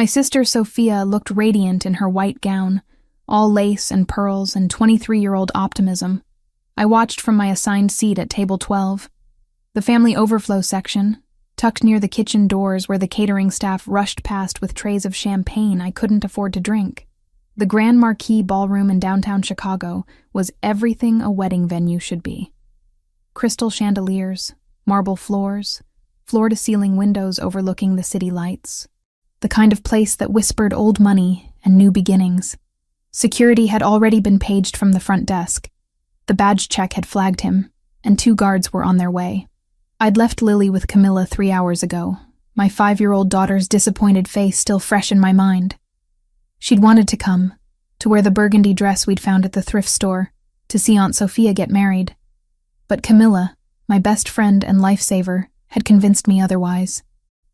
My sister Sophia looked radiant in her white gown, all lace and pearls and 23-year-old optimism. I watched from my assigned seat at table 12. The family overflow section, tucked near the kitchen doors where the catering staff rushed past with trays of champagne I couldn't afford to drink. The Grand Marquis Ballroom in downtown Chicago was everything a wedding venue should be. Crystal chandeliers, marble floors, floor-to-ceiling windows overlooking the city lights. The kind of place that whispered old money and new beginnings. Security had already been paged from the front desk. The badge check had flagged him, and 2 guards were on their way. I'd left Lily with Camilla 3 hours ago, my 5-year-old daughter's disappointed face still fresh in my mind. She'd wanted to come, to wear the burgundy dress we'd found at the thrift store, to see Aunt Sophia get married. But Camilla, my best friend and lifesaver, had convinced me otherwise.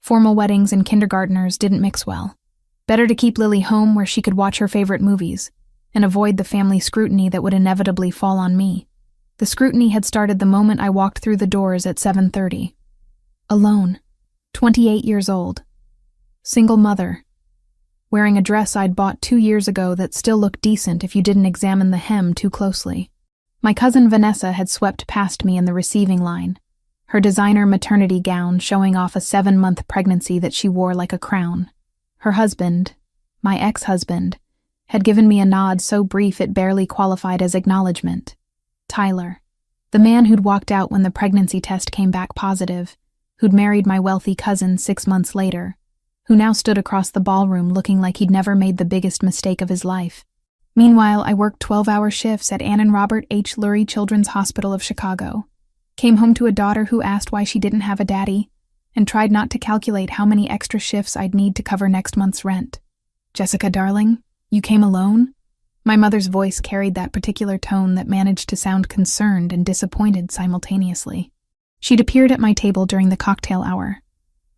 Formal weddings and kindergartners didn't mix well. Better to keep Lily home where she could watch her favorite movies, and avoid the family scrutiny that would inevitably fall on me. The scrutiny had started the moment I walked through the doors at 7:30. Alone, 28 years old, single mother, wearing a dress I'd bought 2 years ago that still looked decent if you didn't examine the hem too closely. My cousin Vanessa had swept past me in the receiving line, her designer maternity gown showing off a 7-month pregnancy that she wore like a crown. Her husband, my ex-husband, had given me a nod so brief it barely qualified as acknowledgement. Tyler, the man who'd walked out when the pregnancy test came back positive, who'd married my wealthy cousin 6 months later, who now stood across the ballroom looking like he'd never made the biggest mistake of his life. Meanwhile, I worked 12-hour shifts at Ann and Robert H. Lurie Children's Hospital of Chicago, came home to a daughter who asked why she didn't have a daddy, and tried not to calculate how many extra shifts I'd need to cover next month's rent. "Jessica, darling, you came alone?" My mother's voice carried that particular tone that managed to sound concerned and disappointed simultaneously. She'd appeared at my table during the cocktail hour,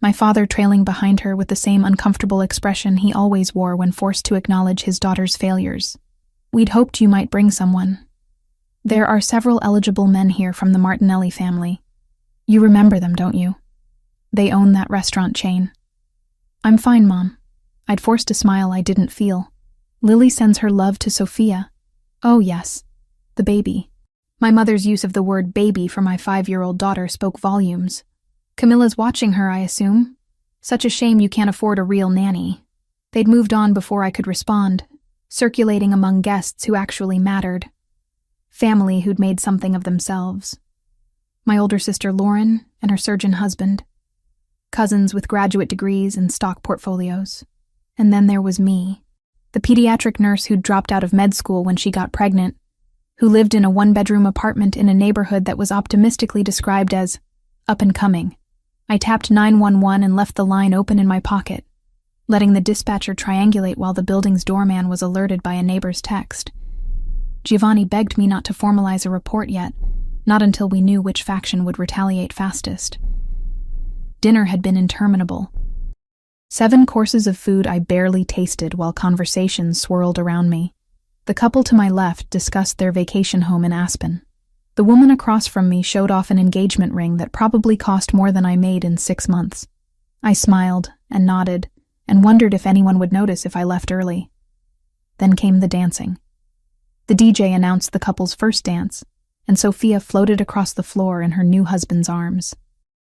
my father trailing behind her with the same uncomfortable expression he always wore when forced to acknowledge his daughter's failures. "We'd hoped you might bring someone. There are several eligible men here from the Martinelli family. You remember them, don't you? They own that restaurant chain." "I'm fine, Mom." I'd forced a smile I didn't feel. "Lily sends her love to Sophia." "Oh, yes. The baby." My mother's use of the word baby for my 5-year-old daughter spoke volumes. "Camilla's watching her, I assume. Such a shame you can't afford a real nanny." They'd moved on before I could respond, circulating among guests who actually mattered. Family who'd made something of themselves. My older sister Lauren and her surgeon husband. Cousins with graduate degrees and stock portfolios. And then there was me, the pediatric nurse who'd dropped out of med school when she got pregnant, who lived in a 1-bedroom apartment in a neighborhood that was optimistically described as up and coming. I tapped 911 and left the line open in my pocket, letting the dispatcher triangulate while the building's doorman was alerted by a neighbor's text. Giovanni begged me not to formalize a report yet, not until we knew which faction would retaliate fastest. Dinner had been interminable. 7 courses of food I barely tasted while conversations swirled around me. The couple to my left discussed their vacation home in Aspen. The woman across from me showed off an engagement ring that probably cost more than I made in 6 months. I smiled and nodded and wondered if anyone would notice if I left early. Then came the dancing. The DJ announced the couple's first dance, and Sophia floated across the floor in her new husband's arms.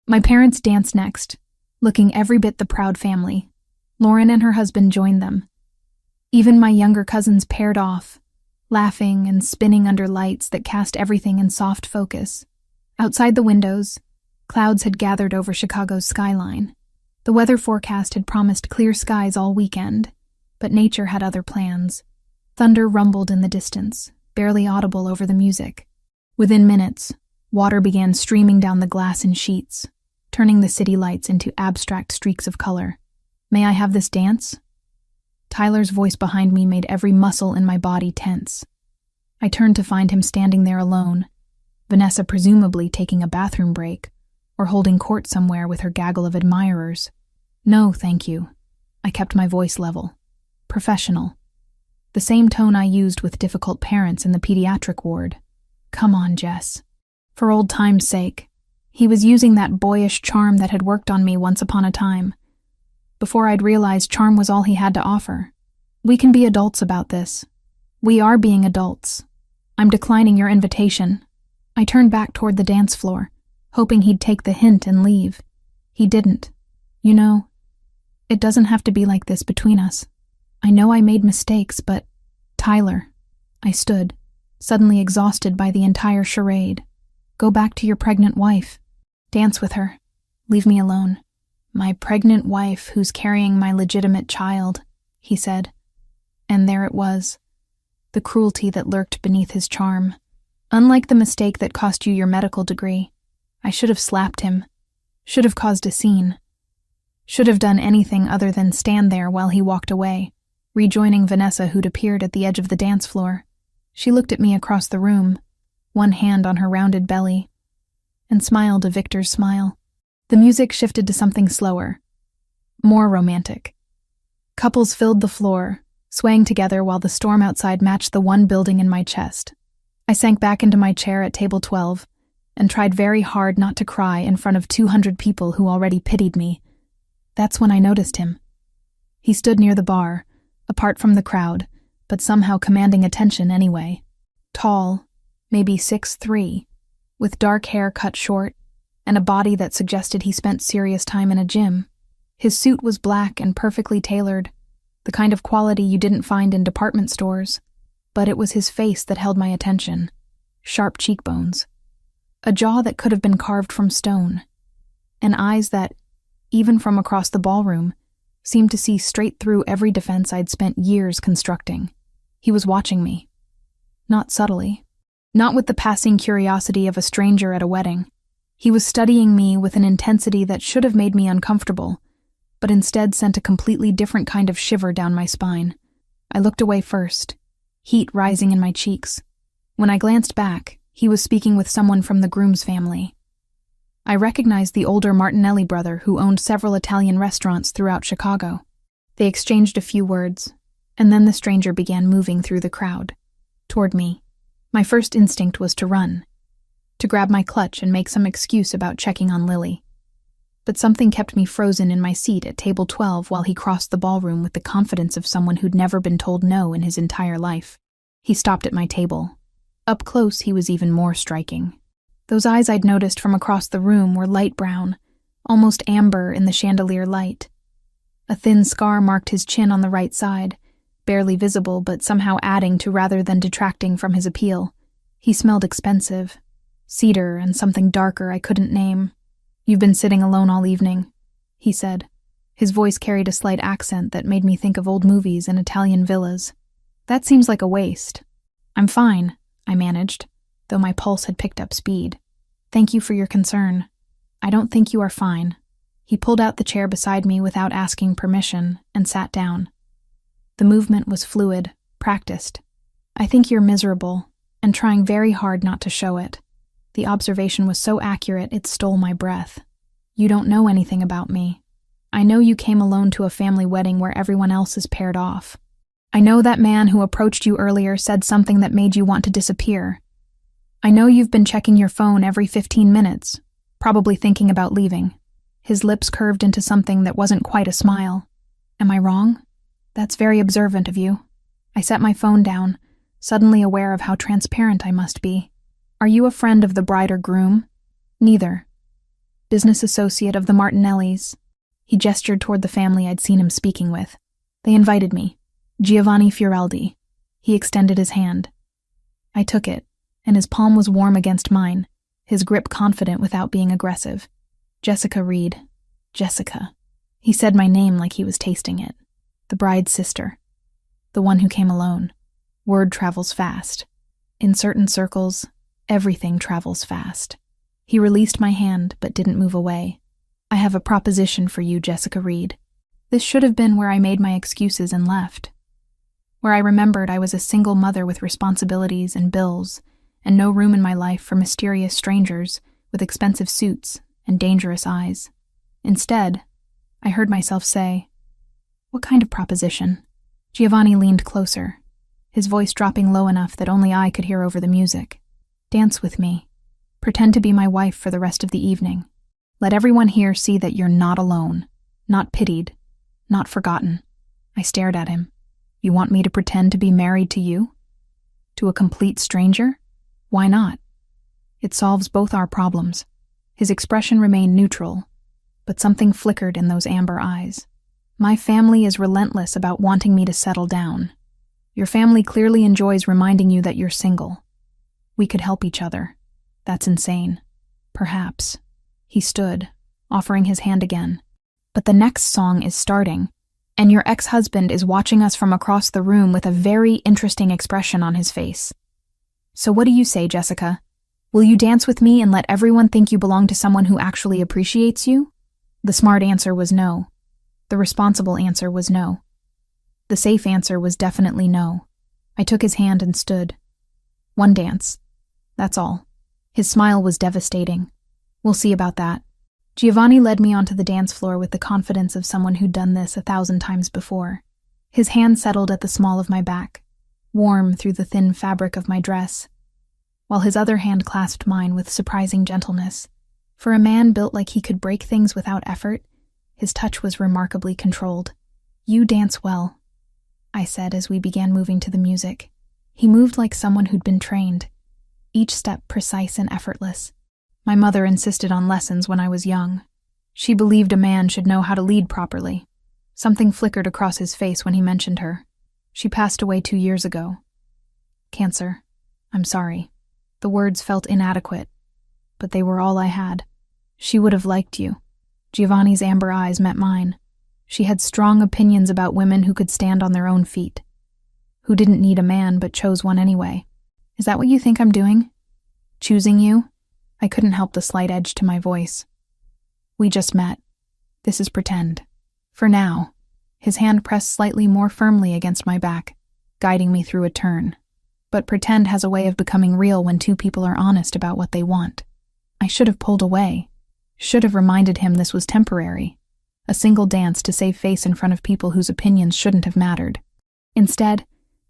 My parents danced next, looking every bit the proud family. Lauren and her husband joined them. Even my younger cousins paired off, laughing and spinning under lights that cast everything in soft focus. Outside the windows, clouds had gathered over Chicago's skyline. The weather forecast had promised clear skies all weekend, but nature had other plans. Thunder rumbled in the distance, barely audible over the music. Within minutes, water began streaming down the glass in sheets, turning the city lights into abstract streaks of color. "May I have this dance?" Tyler's voice behind me made every muscle in my body tense. I turned to find him standing there alone, Vanessa presumably taking a bathroom break, or holding court somewhere with her gaggle of admirers. "No, thank you." I kept my voice level. Professional. The same tone I used with difficult parents in the pediatric ward. "Come on, Jess." For old time's sake. He was using that boyish charm that had worked on me once upon a time. before I'd realized charm was all he had to offer. We can be adults about this. We are being adults. I'm declining your invitation. I turned back toward the dance floor, hoping he'd take the hint and leave. He didn't. You know, it doesn't have to be like this between us. I know I made mistakes, but Tyler, I stood, suddenly exhausted by the entire charade. Go back to your pregnant wife. Dance with her. Leave me alone. My pregnant wife who's carrying my legitimate child, he said. And there it was, the cruelty that lurked beneath his charm. Unlike the mistake that cost you your medical degree, I should have slapped him, should have caused a scene, should have done anything other than stand there while he walked away, rejoining Vanessa who'd appeared at the edge of the dance floor. She looked at me across the room, one hand on her rounded belly, and smiled a victor's smile. The music shifted to something slower, more romantic. Couples filled the floor, swaying together while the storm outside matched the one building in my chest. I sank back into my chair at table 12 and tried very hard not to cry in front of 200 people who already pitied me. That's when I noticed him. He stood near the bar, apart from the crowd, but somehow commanding attention anyway. Tall, maybe 6'3", with dark hair cut short, and a body that suggested he spent serious time in a gym. His suit was black and perfectly tailored, the kind of quality you didn't find in department stores, but it was his face that held my attention. Sharp cheekbones, a jaw that could have been carved from stone, and eyes that, even from across the ballroom, seemed to see straight through every defense I'd spent years constructing. He was watching me. Not subtly. Not with the passing curiosity of a stranger at a wedding. He was studying me with an intensity that should have made me uncomfortable, but instead sent a completely different kind of shiver down my spine. I looked away first, heat rising in my cheeks. When I glanced back, he was speaking with someone from the groom's family. I recognized the older Martinelli brother who owned several Italian restaurants throughout Chicago. They exchanged a few words, and then the stranger began moving through the crowd, toward me. My first instinct was to run, to grab my clutch and make some excuse about checking on Lily. But something kept me frozen in my seat at table 12 while he crossed the ballroom with the confidence of someone who'd never been told no in his entire life. He stopped at my table. Up close, he was even more striking. Those eyes I'd noticed from across the room were light brown, almost amber in the chandelier light. A thin scar marked his chin on the right side, barely visible but somehow adding to rather than detracting from his appeal. He smelled expensive. Cedar and something darker I couldn't name. You've been sitting alone all evening, he said. His voice carried a slight accent that made me think of old movies and Italian villas. That seems like a waste. I'm fine, I managed, though my pulse had picked up speed. Thank you for your concern. I don't think you are fine. He pulled out the chair beside me without asking permission and sat down. The movement was fluid, practiced. I think you're miserable, and trying very hard not to show it. The observation was so accurate it stole my breath. You don't know anything about me. I know you came alone to a family wedding where everyone else is paired off. I know that man who approached you earlier said something that made you want to disappear. I know you've been checking your phone every 15 minutes, probably thinking about leaving. His lips curved into something that wasn't quite a smile. Am I wrong? That's very observant of you. I set my phone down, suddenly aware of how transparent I must be. Are you a friend of the bride or groom? Neither. Business associate of the Martinellis. He gestured toward the family I'd seen him speaking with. They invited me. Giovanni Fioreldi. He extended his hand. I took it, and his palm was warm against mine, his grip confident without being aggressive. Jessica Reed. Jessica. He said my name like he was tasting it. The bride's sister. The one who came alone. Word travels fast. In certain circles, everything travels fast. He released my hand, but didn't move away. I have a proposition for you, Jessica Reed. This should have been where I made my excuses and left. Where I remembered I was a single mother with responsibilities and bills, and no room in my life for mysterious strangers with expensive suits and dangerous eyes. Instead, I heard myself say, "What kind of proposition?" Giovanni leaned closer, his voice dropping low enough that only I could hear over the music. Dance with me. Pretend to be my wife for the rest of the evening. Let everyone here see that you're not alone, not pitied, not forgotten. I stared at him. You want me to pretend to be married to you? To a complete stranger? Why not? It solves both our problems. His expression remained neutral, but something flickered in those amber eyes. My family is relentless about wanting me to settle down. Your family clearly enjoys reminding you that you're single. We could help each other. That's insane. Perhaps. He stood, offering his hand again. But the next song is starting, and your ex-husband is watching us from across the room with a very interesting expression on his face. So what do you say, Jessica? Will you dance with me and let everyone think you belong to someone who actually appreciates you? The smart answer was no. The responsible answer was no. The safe answer was definitely no. I took his hand and stood. One dance. That's all. His smile was devastating. We'll see about that. Giovanni led me onto the dance floor with the confidence of someone who'd done this 1,000 times before. His hand settled at the small of my back, warm through the thin fabric of my dress, while his other hand clasped mine with surprising gentleness. For a man built like he could break things without effort, his touch was remarkably controlled. You dance well, I said as we began moving to the music. He moved like someone who'd been trained, each step precise and effortless. My mother insisted on lessons when I was young. She believed a man should know how to lead properly. Something flickered across his face when he mentioned her. She passed away 2 years ago. Cancer. I'm sorry. The words felt inadequate, but they were all I had. She would have liked you. Giovanni's amber eyes met mine. She had strong opinions about women who could stand on their own feet, who didn't need a man but chose one anyway. Is that what you think I'm doing? Choosing you? I couldn't help the slight edge to my voice. We just met. This is pretend. For now. His hand pressed slightly more firmly against my back, guiding me through a turn. But pretend has a way of becoming real when two people are honest about what they want. I should have pulled away. Should have reminded him this was temporary. A single dance to save face in front of people whose opinions shouldn't have mattered. Instead,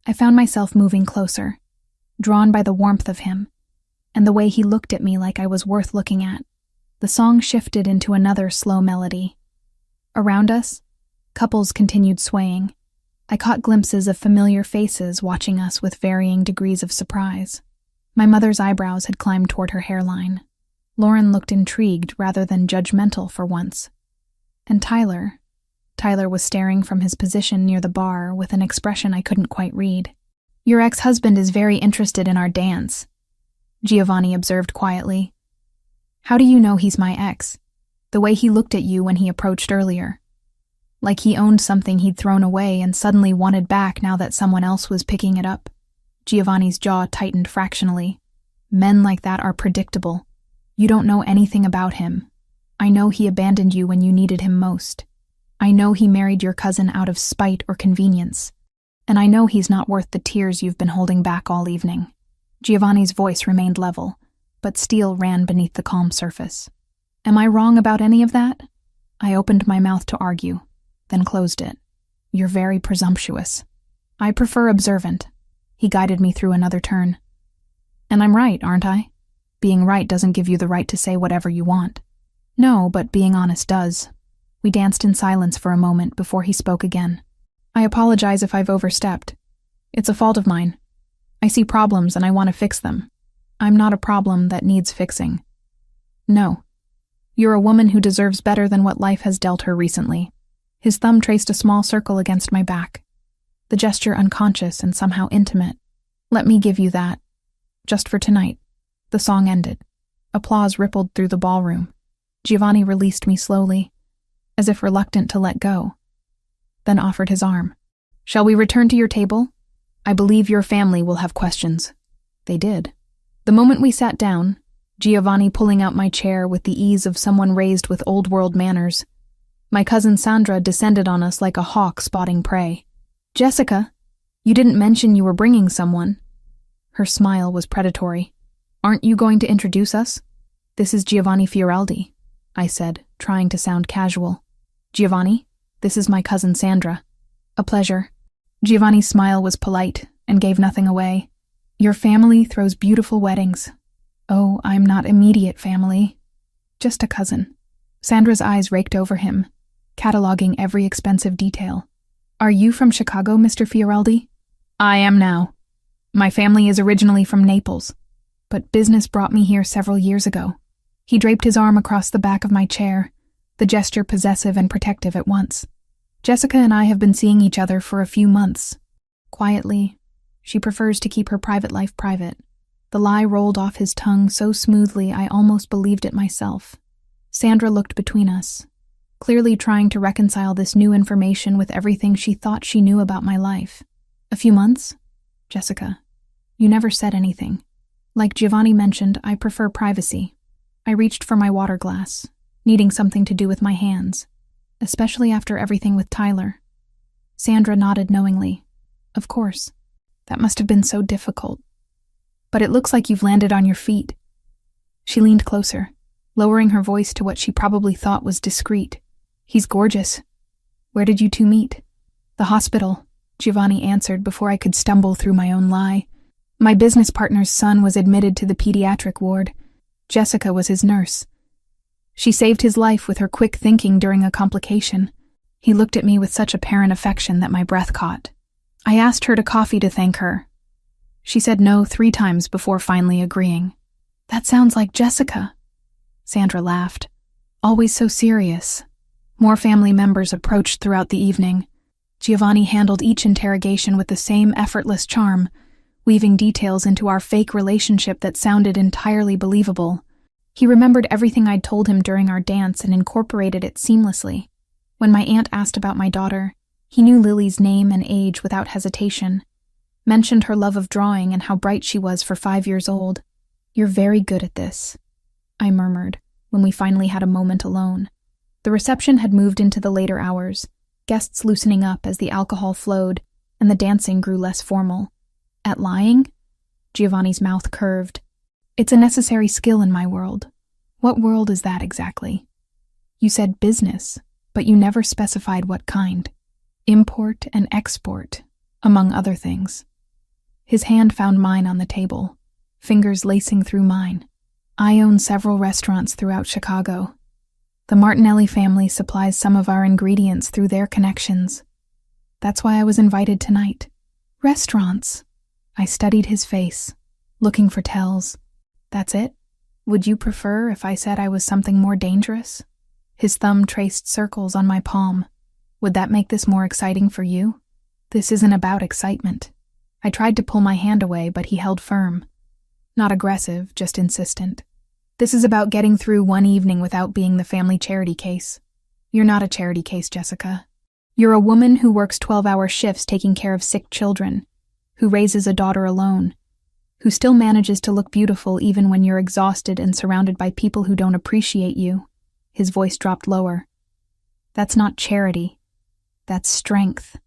I found myself moving closer, drawn by the warmth of him, and the way he looked at me like I was worth looking at. The song shifted into another slow melody. Around us, couples continued swaying. I caught glimpses of familiar faces watching us with varying degrees of surprise. My mother's eyebrows had climbed toward her hairline. Lauren looked intrigued rather than judgmental for once. And Tyler was staring from his position near the bar with an expression I couldn't quite read. Your ex-husband is very interested in our dance, Giovanni observed quietly. How do you know he's my ex? The way he looked at you when he approached earlier. Like he owned something he'd thrown away and suddenly wanted back now that someone else was picking it up. Giovanni's jaw tightened fractionally. Men like that are predictable. You don't know anything about him. I know he abandoned you when you needed him most. I know he married your cousin out of spite or convenience. And I know he's not worth the tears you've been holding back all evening. Giovanni's voice remained level, but steel ran beneath the calm surface. Am I wrong about any of that? I opened my mouth to argue, then closed it. You're very presumptuous. I prefer observant. He guided me through another turn. And I'm right, aren't I? Being right doesn't give you the right to say whatever you want. No, but being honest does. We danced in silence for a moment before he spoke again. I apologize if I've overstepped. It's a fault of mine. I see problems and I want to fix them. I'm not a problem that needs fixing. No. You're a woman who deserves better than what life has dealt her recently. His thumb traced a small circle against my back, the gesture unconscious and somehow intimate. Let me give you that. Just for tonight. The song ended. Applause rippled through the ballroom. Giovanni released me slowly, as if reluctant to let go, then offered his arm. Shall we return to your table? I believe your family will have questions. They did. The moment we sat down, Giovanni pulling out my chair with the ease of someone raised with old-world manners, my cousin Sandra descended on us like a hawk spotting prey. Jessica, you didn't mention you were bringing someone. Her smile was predatory. Aren't you going to introduce us? This is Giovanni Fioreldi, I said, trying to sound casual. Giovanni, this is my cousin Sandra. A pleasure. Giovanni's smile was polite and gave nothing away. Your family throws beautiful weddings. Oh, I'm not immediate family. Just a cousin. Sandra's eyes raked over him. cataloging every expensive detail. "Are you from Chicago, Mr. Fioreldi?" "I am now. My family is originally from Naples, but business brought me here several years ago." He draped his arm across the back of my chair, the gesture possessive and protective at once. "Jessica and I have been seeing each other for a few months. Quietly, she prefers to keep her private life private." The lie rolled off his tongue so smoothly I almost believed it myself. Sandra looked between us, clearly trying to reconcile this new information with everything she thought she knew about my life. "A few months? Jessica, you never said anything. Like Giovanni mentioned, I prefer privacy." I reached for my water glass, needing something to do with my hands, especially after everything with Tyler. Sandra nodded knowingly. "Of course. That must have been so difficult. But it looks like you've landed on your feet." She leaned closer, lowering her voice to what she probably thought was discreet. "He's gorgeous. Where did you two meet?" "The hospital," Giovanni answered before I could stumble through my own lie. "My business partner's son was admitted to the pediatric ward. Jessica was his nurse. She saved his life with her quick thinking during a complication." He looked at me with such apparent affection that my breath caught. "I asked her to coffee to thank her. She said no 3 times before finally agreeing." "That sounds like Jessica." Sandra laughed. "Always so serious." More family members approached throughout the evening. Giovanni handled each interrogation with the same effortless charm, weaving details into our fake relationship that sounded entirely believable. He remembered everything I'd told him during our dance and incorporated it seamlessly. When my aunt asked about my daughter, he knew Lily's name and age without hesitation, mentioned her love of drawing and how bright she was for 5 years old. "You're very good at this," I murmured, when we finally had a moment alone. The reception had moved into the later hours, guests loosening up as the alcohol flowed and the dancing grew less formal. "At lying?" Giovanni's mouth curved. "It's a necessary skill in my world." "What world is that exactly?" "You said business, but you never specified what kind." "Import and export, among other things." His hand found mine on the table, fingers lacing through mine. "I own several restaurants throughout Chicago. The Martinelli family supplies some of our ingredients through their connections. That's why I was invited tonight." "Restaurants?" I studied his face, looking for tells. "That's it? Would you prefer if I said I was something more dangerous?" His thumb traced circles on my palm. "Would that make this more exciting for you?" "This isn't about excitement." I tried to pull my hand away, but he held firm. Not aggressive, just insistent. "This is about getting through one evening without being the family charity case." "You're not a charity case, Jessica. You're a woman who works 12-hour shifts taking care of sick children, who raises a daughter alone, who still manages to look beautiful even when you're exhausted and surrounded by people who don't appreciate you." His voice dropped lower. "That's not charity. That's strength."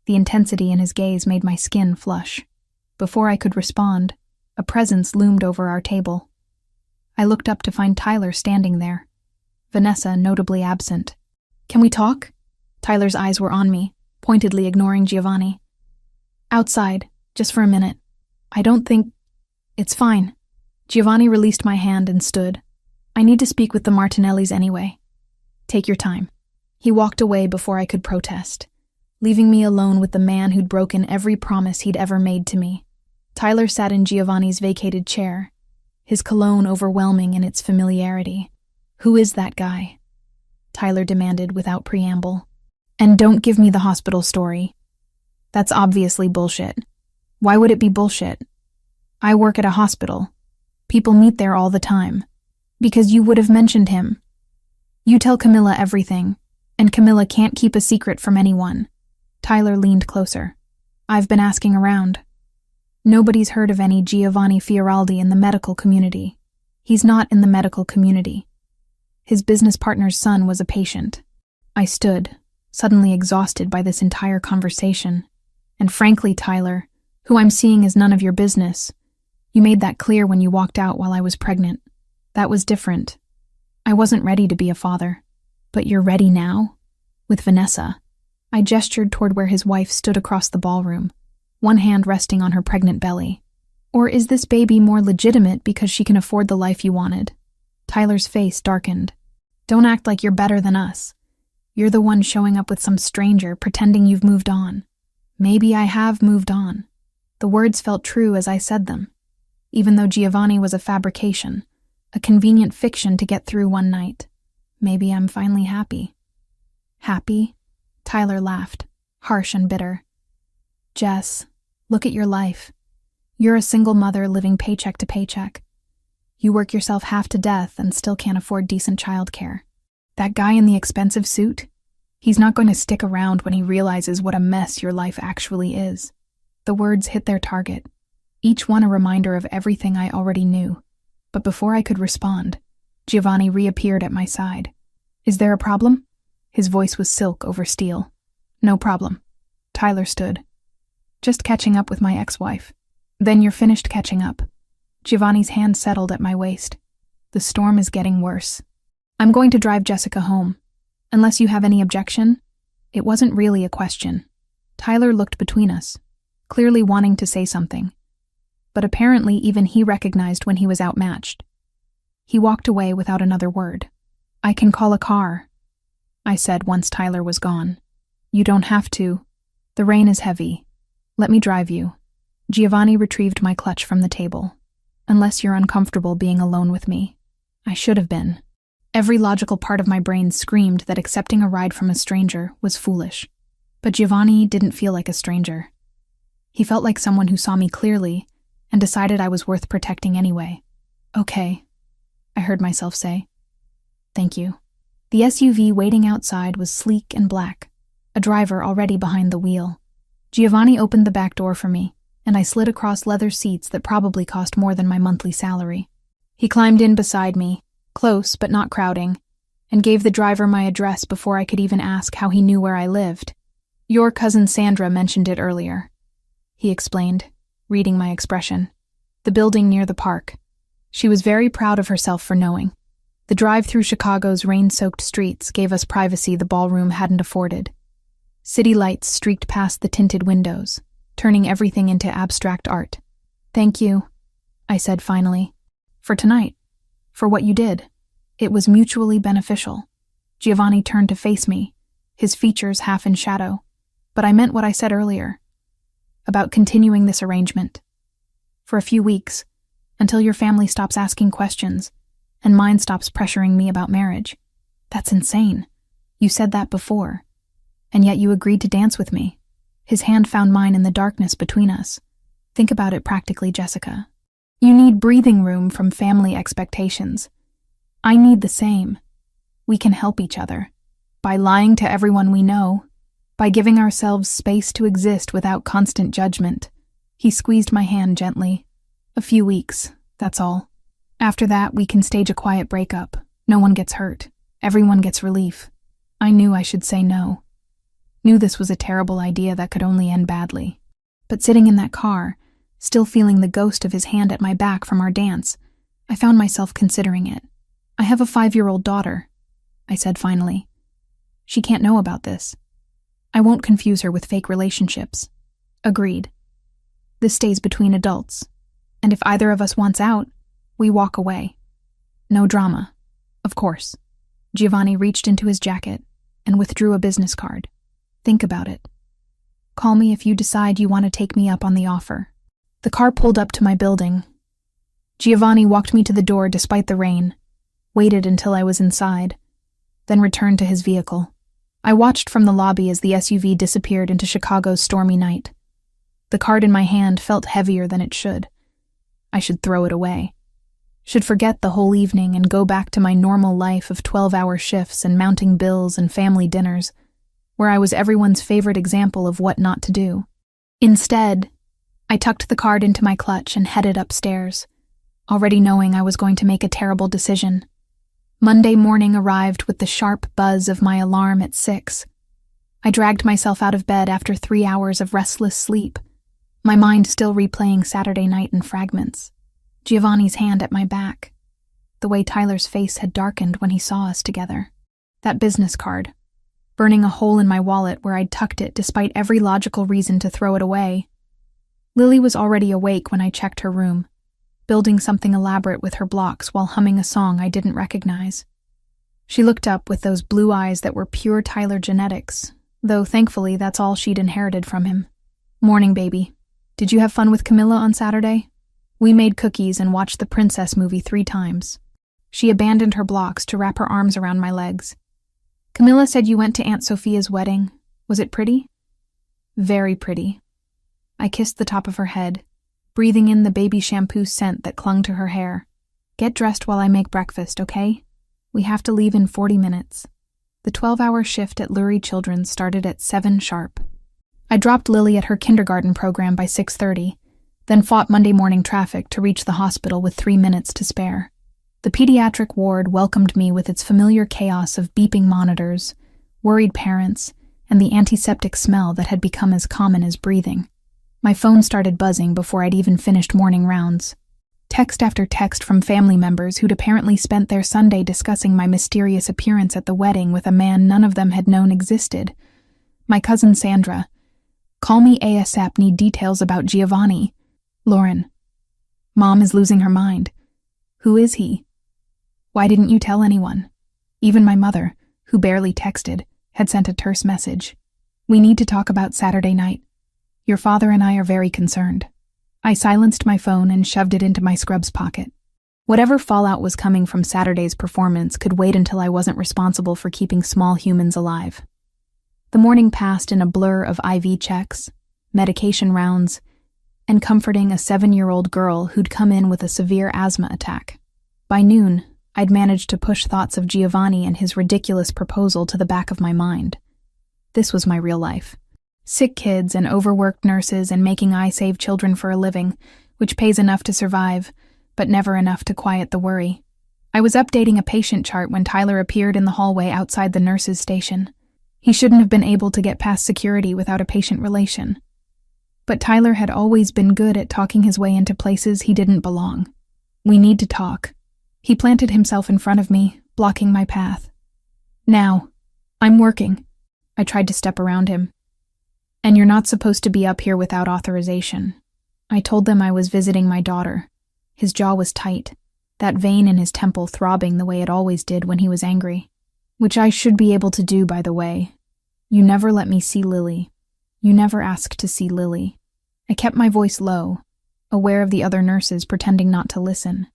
The intensity in his gaze made my skin flush. Before I could respond, a presence loomed over our table. I looked up to find Tyler standing there, Vanessa notably absent. "Can we talk?" Tyler's eyes were on me, pointedly ignoring Giovanni. "Outside, just for a minute. I don't think... It's fine." Giovanni released my hand and stood. "I need to speak with the Martinellis anyway." "Take your time." He walked away before I could protest, leaving me alone with the man who'd broken every promise he'd ever made to me. Tyler sat in Giovanni's vacated chair, his cologne overwhelming in its familiarity. "Who is that guy?" Tyler demanded without preamble. "And don't give me the hospital story. That's obviously bullshit." "Why would it be bullshit?" "I work at a hospital. People meet there all the time." "Because you would have mentioned him. You tell Camilla everything, and Camilla can't keep a secret from anyone." Tyler leaned closer. "I've been asking around. Nobody's heard of any Giovanni Fioreldi in the medical community. He's not in the medical community. His business partner's son was a patient." I stood, suddenly exhausted by this entire conversation. "And frankly, Tyler, who I'm seeing is none of your business. You made that clear when you walked out while I was pregnant. That was different. I wasn't ready to be a father." "But you're ready now? With Vanessa?" I gestured toward where his wife stood across the ballroom, one hand resting on her pregnant belly. "Or is this baby more legitimate because she can afford the life you wanted?" Tyler's face darkened. "Don't act like you're better than us. You're the one showing up with some stranger, pretending you've moved on. Maybe I have moved on. The words felt true as I said them, even though Giovanni was a fabrication, a convenient fiction to get through one night. Maybe I'm finally happy. Happy? Tyler laughed, harsh and bitter. Jess, look at your life. You're a single mother living paycheck to paycheck. You work yourself half to death and still can't afford decent childcare. That guy in the expensive suit? He's not going to stick around when he realizes what a mess your life actually is. The words hit their target, each one a reminder of everything I already knew. But before I could respond, Giovanni reappeared at my side. Is there a problem? His voice was silk over steel. No problem. Tyler stood. Just catching up with my ex-wife. Then you're finished catching up. Giovanni's hand settled at my waist. The storm is getting worse. I'm going to drive Jessica home. Unless you have any objection? It wasn't really a question. Tyler looked between us, clearly wanting to say something. But apparently even he recognized when he was outmatched. He walked away without another word. I can call a car, I said once Tyler was gone. You don't have to. The rain is heavy. Let me drive you. Giovanni retrieved my clutch from the table. Unless you're uncomfortable being alone with me. I should have been. Every logical part of my brain screamed that accepting a ride from a stranger was foolish. But Giovanni didn't feel like a stranger. He felt like someone who saw me clearly and decided I was worth protecting anyway. Okay, I heard myself say. Thank you. The SUV waiting outside was sleek and black, a driver already behind the wheel. Giovanni opened the back door for me, and I slid across leather seats that probably cost more than my monthly salary. He climbed in beside me, close but not crowding, and gave the driver my address before I could even ask how he knew where I lived. Your cousin Sandra mentioned it earlier, he explained, reading my expression. The building near the park. She was very proud of herself for knowing. The drive through Chicago's rain-soaked streets gave us privacy the ballroom hadn't afforded. City lights streaked past the tinted windows, turning everything into abstract art. Thank you, I said finally. For tonight. For what you did. It was mutually beneficial. Giovanni turned to face me, his features half in shadow. But I meant what I said earlier. About continuing this arrangement. For a few weeks, until your family stops asking questions, and mine stops pressuring me about marriage. That's insane. You said that before. And yet you agreed to dance with me. His hand found mine in the darkness between us. Think about it practically, Jessica. You need breathing room from family expectations. I need the same. We can help each other. By lying to everyone we know. By giving ourselves space to exist without constant judgment. He squeezed my hand gently. A few weeks, that's all. After that, we can stage a quiet breakup. No one gets hurt. Everyone gets relief. I knew I should say no. Knew this was a terrible idea that could only end badly. But sitting in that car, still feeling the ghost of his hand at my back from our dance, I found myself considering it. I have a 5-year-old daughter, I said finally. She can't know about this. I won't confuse her with fake relationships. Agreed. This stays between adults. And if either of us wants out, we walk away. No drama, of course. Giovanni reached into his jacket and withdrew a business card. Think about it. Call me if you decide you want to take me up on the offer. The car pulled up to my building. Giovanni walked me to the door despite the rain, waited until I was inside, then returned to his vehicle. I watched from the lobby as the SUV disappeared into Chicago's stormy night. The card in my hand felt heavier than it should. I should throw it away. Should forget the whole evening and go back to my normal life of 12-hour shifts and mounting bills and family dinners, where I was everyone's favorite example of what not to do. Instead, I tucked the card into my clutch and headed upstairs, already knowing I was going to make a terrible decision. Monday morning arrived with the sharp buzz of my alarm at 6. I dragged myself out of bed after 3 hours of restless sleep, my mind still replaying Saturday night in fragments. Giovanni's hand at my back. The way Tyler's face had darkened when he saw us together. That business card. Burning a hole in my wallet where I'd tucked it despite every logical reason to throw it away. Lily was already awake when I checked her room, building something elaborate with her blocks while humming a song I didn't recognize. She looked up with those blue eyes that were pure Tyler genetics, though thankfully that's all she'd inherited from him. "Morning, baby. Did you have fun with Camilla on Saturday? We made cookies and watched the princess movie 3 times. She abandoned her blocks to wrap her arms around my legs. "Camilla said you went to Aunt Sophia's wedding. Was it pretty?" "Very pretty." I kissed the top of her head, breathing in the baby shampoo scent that clung to her hair. "Get dressed while I make breakfast, okay? We have to leave in 40 minutes. The 12-hour shift at Lurie Children's started at 7 sharp. I dropped Lily at her kindergarten program by 6:30, then fought Monday morning traffic to reach the hospital with 3 minutes to spare. The pediatric ward welcomed me with its familiar chaos of beeping monitors, worried parents, and the antiseptic smell that had become as common as breathing. My phone started buzzing before I'd even finished morning rounds. Text after text from family members who'd apparently spent their Sunday discussing my mysterious appearance at the wedding with a man none of them had known existed. My cousin Sandra. "Call me ASAP, need details about Giovanni." Lauren. "Mom is losing her mind. Who is he? Why didn't you tell anyone?" Even my mother, who barely texted, had sent a terse message. "We need to talk about Saturday night. Your father and I are very concerned." I silenced my phone and shoved it into my scrubs pocket. Whatever fallout was coming from Saturday's performance could wait until I wasn't responsible for keeping small humans alive. The morning passed in a blur of IV checks, medication rounds, and comforting a 7-year-old girl who'd come in with a severe asthma attack. By noon, I'd managed to push thoughts of Giovanni and his ridiculous proposal to the back of my mind. This was my real life. Sick kids and overworked nurses and making I save children for a living, which pays enough to survive, but never enough to quiet the worry. I was updating a patient chart when Tyler appeared in the hallway outside the nurse's station. He shouldn't have been able to get past security without a patient relation. But Tyler had always been good at talking his way into places he didn't belong. "We need to talk." He planted himself in front of me, blocking my path. "Now. I'm working." I tried to step around him. "And you're not supposed to be up here without authorization." I told them I was visiting my daughter. His jaw was tight, that vein in his temple throbbing the way it always did when he was angry. "Which I should be able to do, by the way. You never let me see Lily. You never asked to see Lily." I kept my voice low, aware of the other nurses pretending not to listen.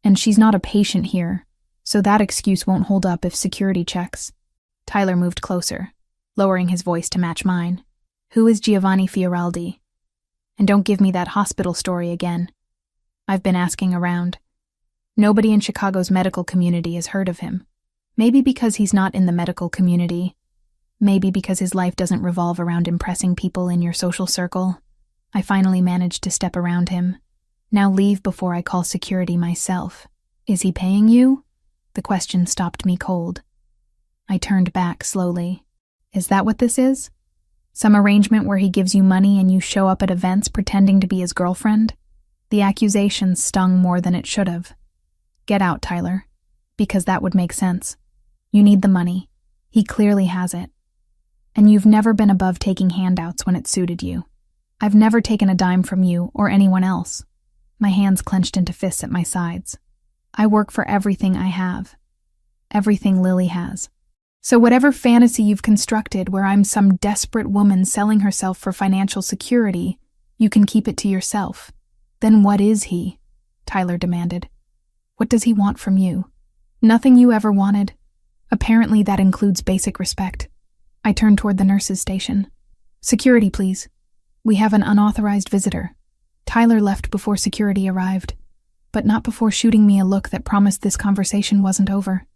"And she's not a patient here, so that excuse won't hold up if security checks." Tyler moved closer, lowering his voice to match mine. "Who is Giovanni Fioraldi? And don't give me that hospital story again. I've been asking around. Nobody in Chicago's medical community has heard of him. Maybe because he's not in the medical community. Maybe because his life doesn't revolve around impressing people in your social circle. I finally managed to step around him. Now leave before I call security myself. Is he paying you? The question stopped me cold. I turned back slowly. Is that what this is? Some arrangement where he gives you money and you show up at events pretending to be his girlfriend? The accusation stung more than it should have. Get out, Tyler. Because that would make sense. You need the money. He clearly has it. And you've never been above taking handouts when it suited you. I've never taken a dime from you or anyone else. My hands clenched into fists at my sides. I work for everything I have. Everything Lily has. So whatever fantasy you've constructed where I'm some desperate woman selling herself for financial security, you can keep it to yourself. Then what is he? Tyler demanded. What does he want from you? Nothing you ever wanted. Apparently that includes basic respect. I turned toward the nurse's station. Security, please. We have an unauthorized visitor. Tyler left before security arrived, but not before shooting me a look that promised this conversation wasn't over.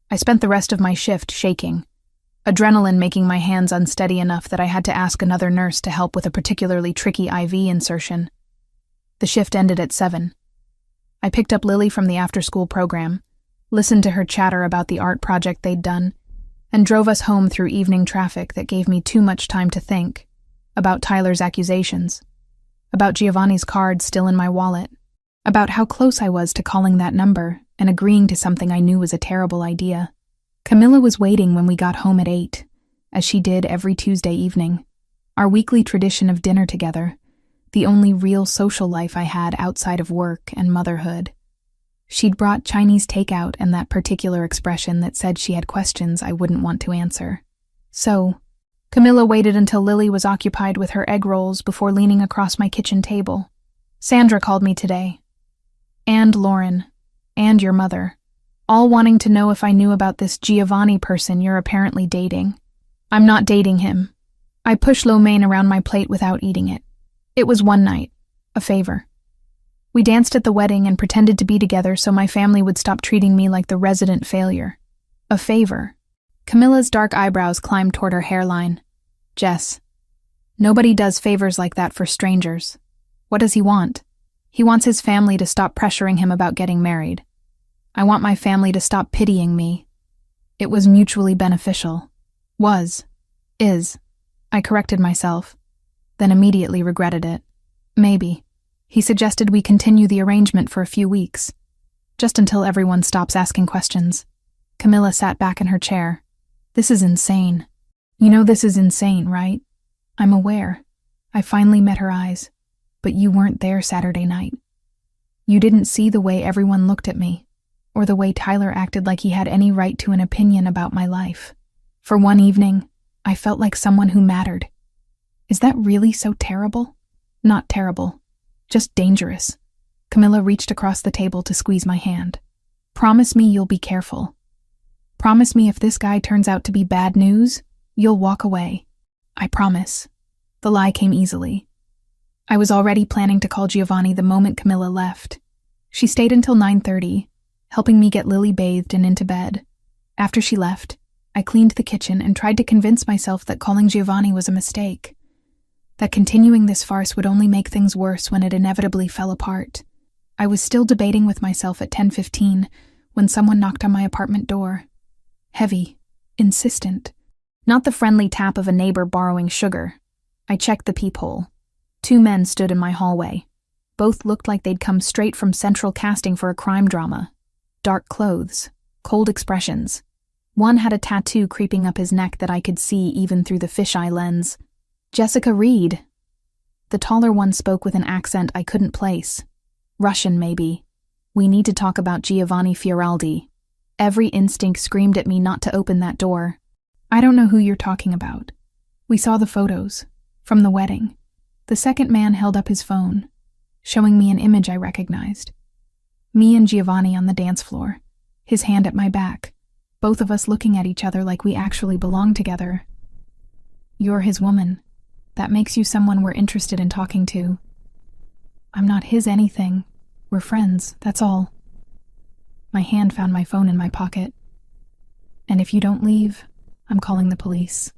I spent the rest of my shift shaking, adrenaline making my hands unsteady enough that I had to ask another nurse to help with a particularly tricky IV insertion. The shift ended at 7. I picked up Lily from the after-school program, listened to her chatter about the art project they'd done, and drove us home through evening traffic that gave me too much time to think about Tyler's accusations, about Giovanni's card still in my wallet, about how close I was to calling that number and agreeing to something I knew was a terrible idea. Camilla was waiting when we got home at 8, as she did every Tuesday evening, our weekly tradition of dinner together, the only real social life I had outside of work and motherhood. She'd brought Chinese takeout and that particular expression that said she had questions I wouldn't want to answer. So, Camilla waited until Lily was occupied with her egg rolls before leaning across my kitchen table. Sandra called me today. And Lauren. And your mother. All wanting to know if I knew about this Giovanni person you're apparently dating. I'm not dating him. I pushed lo mein around my plate without eating it. It was one night. A favor. We danced at the wedding and pretended to be together so my family would stop treating me like the resident failure. A favor. Camilla's dark eyebrows climbed toward her hairline. Jess. Nobody does favors like that for strangers. What does he want? He wants his family to stop pressuring him about getting married. I want my family to stop pitying me. It was mutually beneficial. Was. Is. I corrected myself, then immediately regretted it. Maybe. He suggested we continue the arrangement for a few weeks, just until everyone stops asking questions. Camilla sat back in her chair. This is insane. You know this is insane, right? I'm aware. I finally met her eyes, but you weren't there Saturday night. You didn't see the way everyone looked at me, or the way Tyler acted like he had any right to an opinion about my life. For one evening, I felt like someone who mattered. Is that really so terrible? Not terrible. Just dangerous. Camilla reached across the table to squeeze my hand. Promise me you'll be careful. Promise me if this guy turns out to be bad news, you'll walk away. I promise. The lie came easily. I was already planning to call Giovanni the moment Camilla left. She stayed until 9:30, helping me get Lily bathed and into bed. After she left, I cleaned the kitchen and tried to convince myself that calling Giovanni was a mistake. That continuing this farce would only make things worse when it inevitably fell apart. I was still debating with myself at 10:15 when someone knocked on my apartment door. Heavy, insistent. Not the friendly tap of a neighbor borrowing sugar. I checked the peephole. 2 men stood in my hallway. Both looked like they'd come straight from central casting for a crime drama. Dark clothes, cold expressions. One had a tattoo creeping up his neck that I could see even through the fisheye lens. Jessica Reed. The taller one spoke with an accent I couldn't place. Russian, maybe. We need to talk about Giovanni Fioraldi. Every instinct screamed at me not to open that door. I don't know who you're talking about. We saw the photos. From the wedding. The second man held up his phone, showing me an image I recognized. Me and Giovanni on the dance floor, his hand at my back, both of us looking at each other like we actually belonged together. You're his woman. That makes you someone we're interested in talking to. I'm not his anything. We're friends, that's all. My hand found my phone in my pocket. And if you don't leave, I'm calling the police.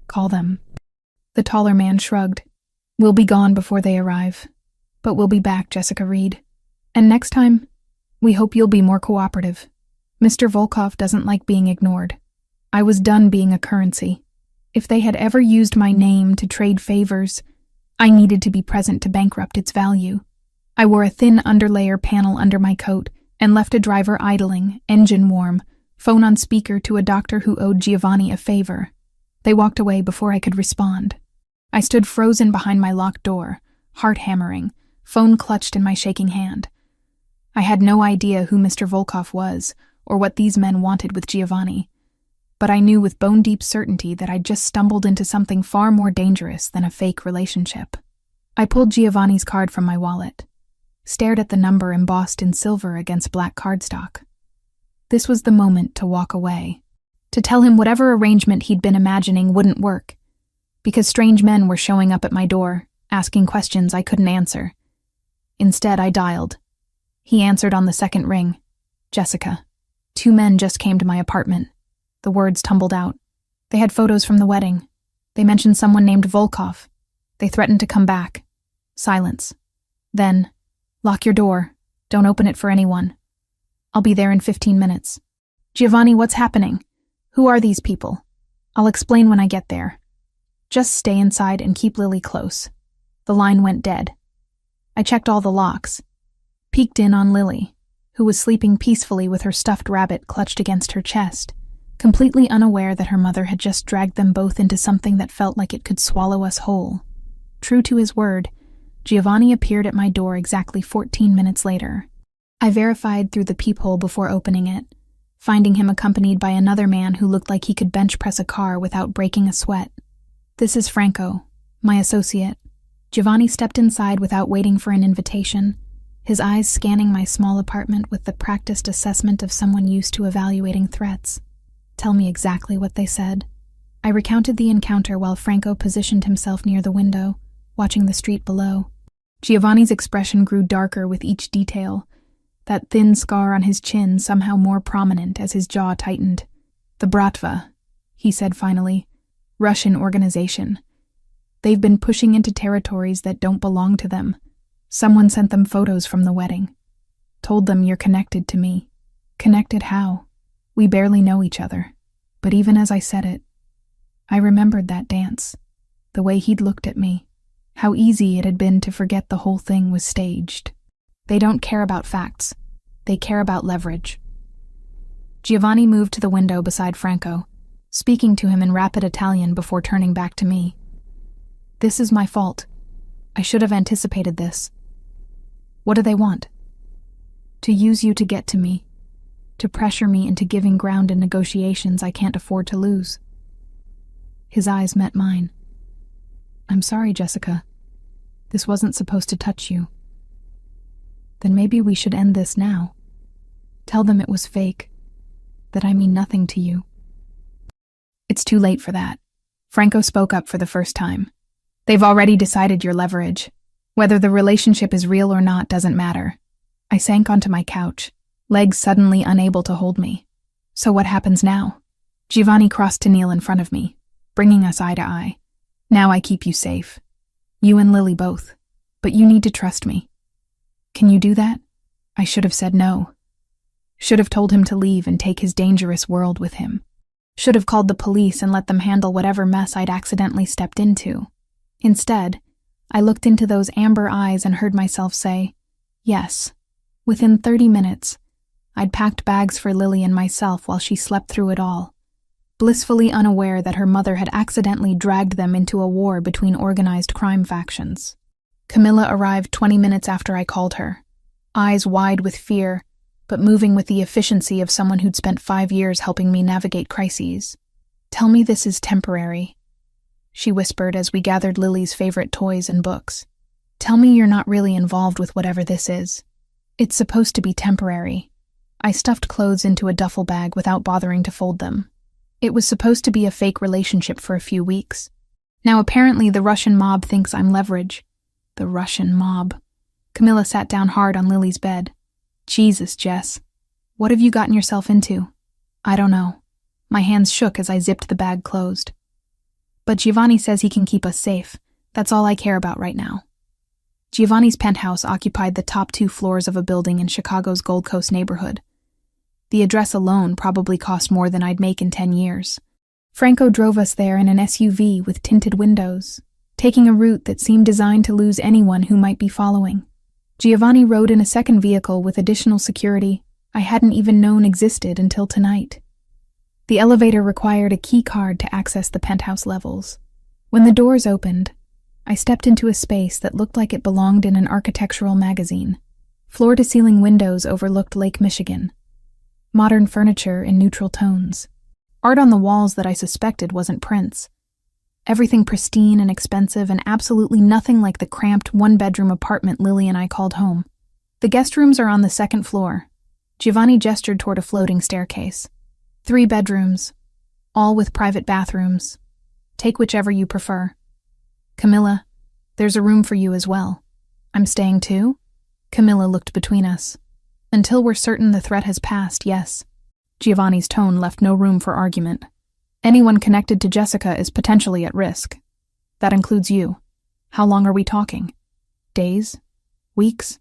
Call them. The taller man shrugged. We'll be gone before they arrive. But we'll be back, Jessica Reed. And next time, we hope you'll be more cooperative. Mr. Volkov doesn't like being ignored. I was done being a currency. If they had ever used my name to trade favors, I needed to be present to bankrupt its value. I wore a thin underlayer panel under my coat and left a driver idling, engine warm, phone on speaker to a doctor who owed Giovanni a favor. They walked away before I could respond. I stood frozen behind my locked door, heart hammering, phone clutched in my shaking hand. I had no idea who Mr. Volkov was or what these men wanted with Giovanni, but I knew with bone-deep certainty that I'd just stumbled into something far more dangerous than a fake relationship. I pulled Giovanni's card from my wallet, stared at the number embossed in silver against black cardstock. This was the moment to walk away, to tell him whatever arrangement he'd been imagining wouldn't work, because strange men were showing up at my door, asking questions I couldn't answer. Instead, I dialed. He answered on the second ring. Jessica. 2 men just came to my apartment. The words tumbled out. They had photos from the wedding. They mentioned someone named Volkov. They threatened to come back. Silence. Then, lock your door. Don't open it for anyone. I'll be there in 15 minutes. Giovanni, what's happening? Who are these people? I'll explain when I get there. Just stay inside and keep Lily close. The line went dead. I checked all the locks. Peeked in on Lily, who was sleeping peacefully with her stuffed rabbit clutched against her chest, completely unaware that her mother had just dragged them both into something that felt like it could swallow us whole. True to his word, Giovanni appeared at my door exactly 14 minutes later. I verified through the peephole before opening it, finding him accompanied by another man who looked like he could bench press a car without breaking a sweat. "This is Franco, my associate." Giovanni stepped inside without waiting for an invitation, his eyes scanning my small apartment with the practiced assessment of someone used to evaluating threats. "Tell me exactly what they said." I recounted the encounter while Franco positioned himself near the window, watching the street below. Giovanni's expression grew darker with each detail, that thin scar on his chin somehow more prominent as his jaw tightened. "The Bratva," he said finally. "Russian organization. They've been pushing into territories that don't belong to them. Someone sent them photos from the wedding. Told them you're connected to me." "Connected how? We barely know each other." But even as I said it, I remembered that dance, the way he'd looked at me, how easy it had been to forget the whole thing was staged. They don't care about facts. They care about leverage. Giovanni moved to the window beside Franco, speaking to him in rapid Italian before turning back to me. "This is my fault. I should have anticipated this. What do they want?" "To use you to get to me, to pressure me into giving ground in negotiations I can't afford to lose." His eyes met mine. "I'm sorry, Jessica. This wasn't supposed to touch you." "Then maybe we should end this now. Tell them it was fake, that I mean nothing to you." "It's too late for that." Franco spoke up for the first time. "They've already decided your leverage. Whether the relationship is real or not doesn't matter." I sank onto my couch, legs suddenly unable to hold me. "So what happens now?" Giovanni crossed to kneel in front of me, bringing us eye to eye. "Now I keep you safe. You and Lily both. But you need to trust me." "Can you do that?" I should have said no. Should have told him to leave and take his dangerous world with him. Should have called the police and let them handle whatever mess I'd accidentally stepped into. Instead, I looked into those amber eyes and heard myself say, yes. Within 30 minutes, I'd packed bags for Lily and myself while she slept through it all, blissfully unaware that her mother had accidentally dragged them into a war between organized crime factions. Camilla arrived 20 minutes after I called her, eyes wide with fear, but moving with the efficiency of someone who'd spent 5 years helping me navigate crises. "Tell me this is temporary," she whispered as we gathered Lily's favorite toys and books. "Tell me you're not really involved with whatever this is. It's supposed to be temporary." I stuffed clothes into a duffel bag without bothering to fold them. It was supposed to be a fake relationship for a few weeks. Now apparently the Russian mob thinks I'm leverage. The Russian mob. Camilla sat down hard on Lily's bed. "Jesus, Jess. What have you gotten yourself into?" "I don't know." My hands shook as I zipped the bag closed. "But Giovanni says he can keep us safe. That's all I care about right now." Giovanni's penthouse occupied the top 2 floors of a building in Chicago's Gold Coast neighborhood. The address alone probably cost more than I'd make in 10 years. Franco drove us there in an SUV with tinted windows, taking a route that seemed designed to lose anyone who might be following. Giovanni rode in a second vehicle with additional security I hadn't even known existed until tonight. The elevator required a key card to access the penthouse levels. When the doors opened, I stepped into a space that looked like it belonged in an architectural magazine. Floor-to-ceiling windows overlooked Lake Michigan. Modern furniture in neutral tones. Art on the walls that I suspected wasn't prints. Everything pristine and expensive and absolutely nothing like the cramped 1-bedroom apartment Lily and I called home. The guest rooms are on the 2nd floor. Giovanni gestured toward a floating staircase. 3 bedrooms, all with private bathrooms. Take whichever you prefer. Camilla, there's a room for you as well. I'm staying too? Camilla looked between us. Until we're certain the threat has passed, yes. Giovanni's tone left no room for argument. Anyone connected to Jessica is potentially at risk. That includes you. How long are we talking? Days? Weeks?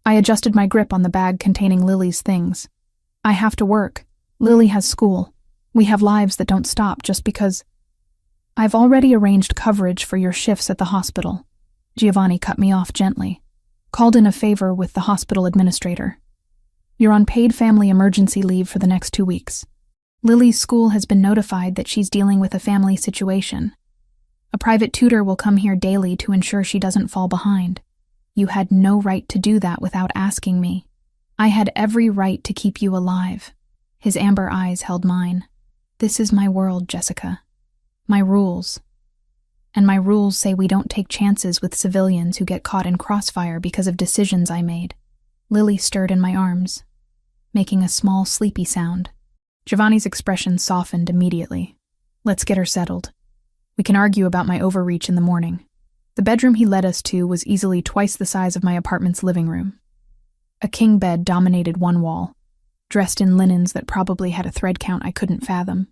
I adjusted my grip on the bag containing Lily's things. I have to work. Lily has school. We have lives that don't stop just because... I've already arranged coverage for your shifts at the hospital. Giovanni cut me off gently. Called in a favor with the hospital administrator. You're on paid family emergency leave for the next 2 weeks. Lily's school has been notified that she's dealing with a family situation. A private tutor will come here daily to ensure she doesn't fall behind. You had no right to do that without asking me. I had every right to keep you alive. His amber eyes held mine. This is my world, Jessica. My rules. And my rules say we don't take chances with civilians who get caught in crossfire because of decisions I made. Lily stirred in my arms, making a small, sleepy sound. Giovanni's expression softened immediately. Let's get her settled. We can argue about my overreach in the morning. The bedroom he led us to was easily twice the size of my apartment's living room. A king bed dominated one wall, dressed in linens that probably had a thread count I couldn't fathom.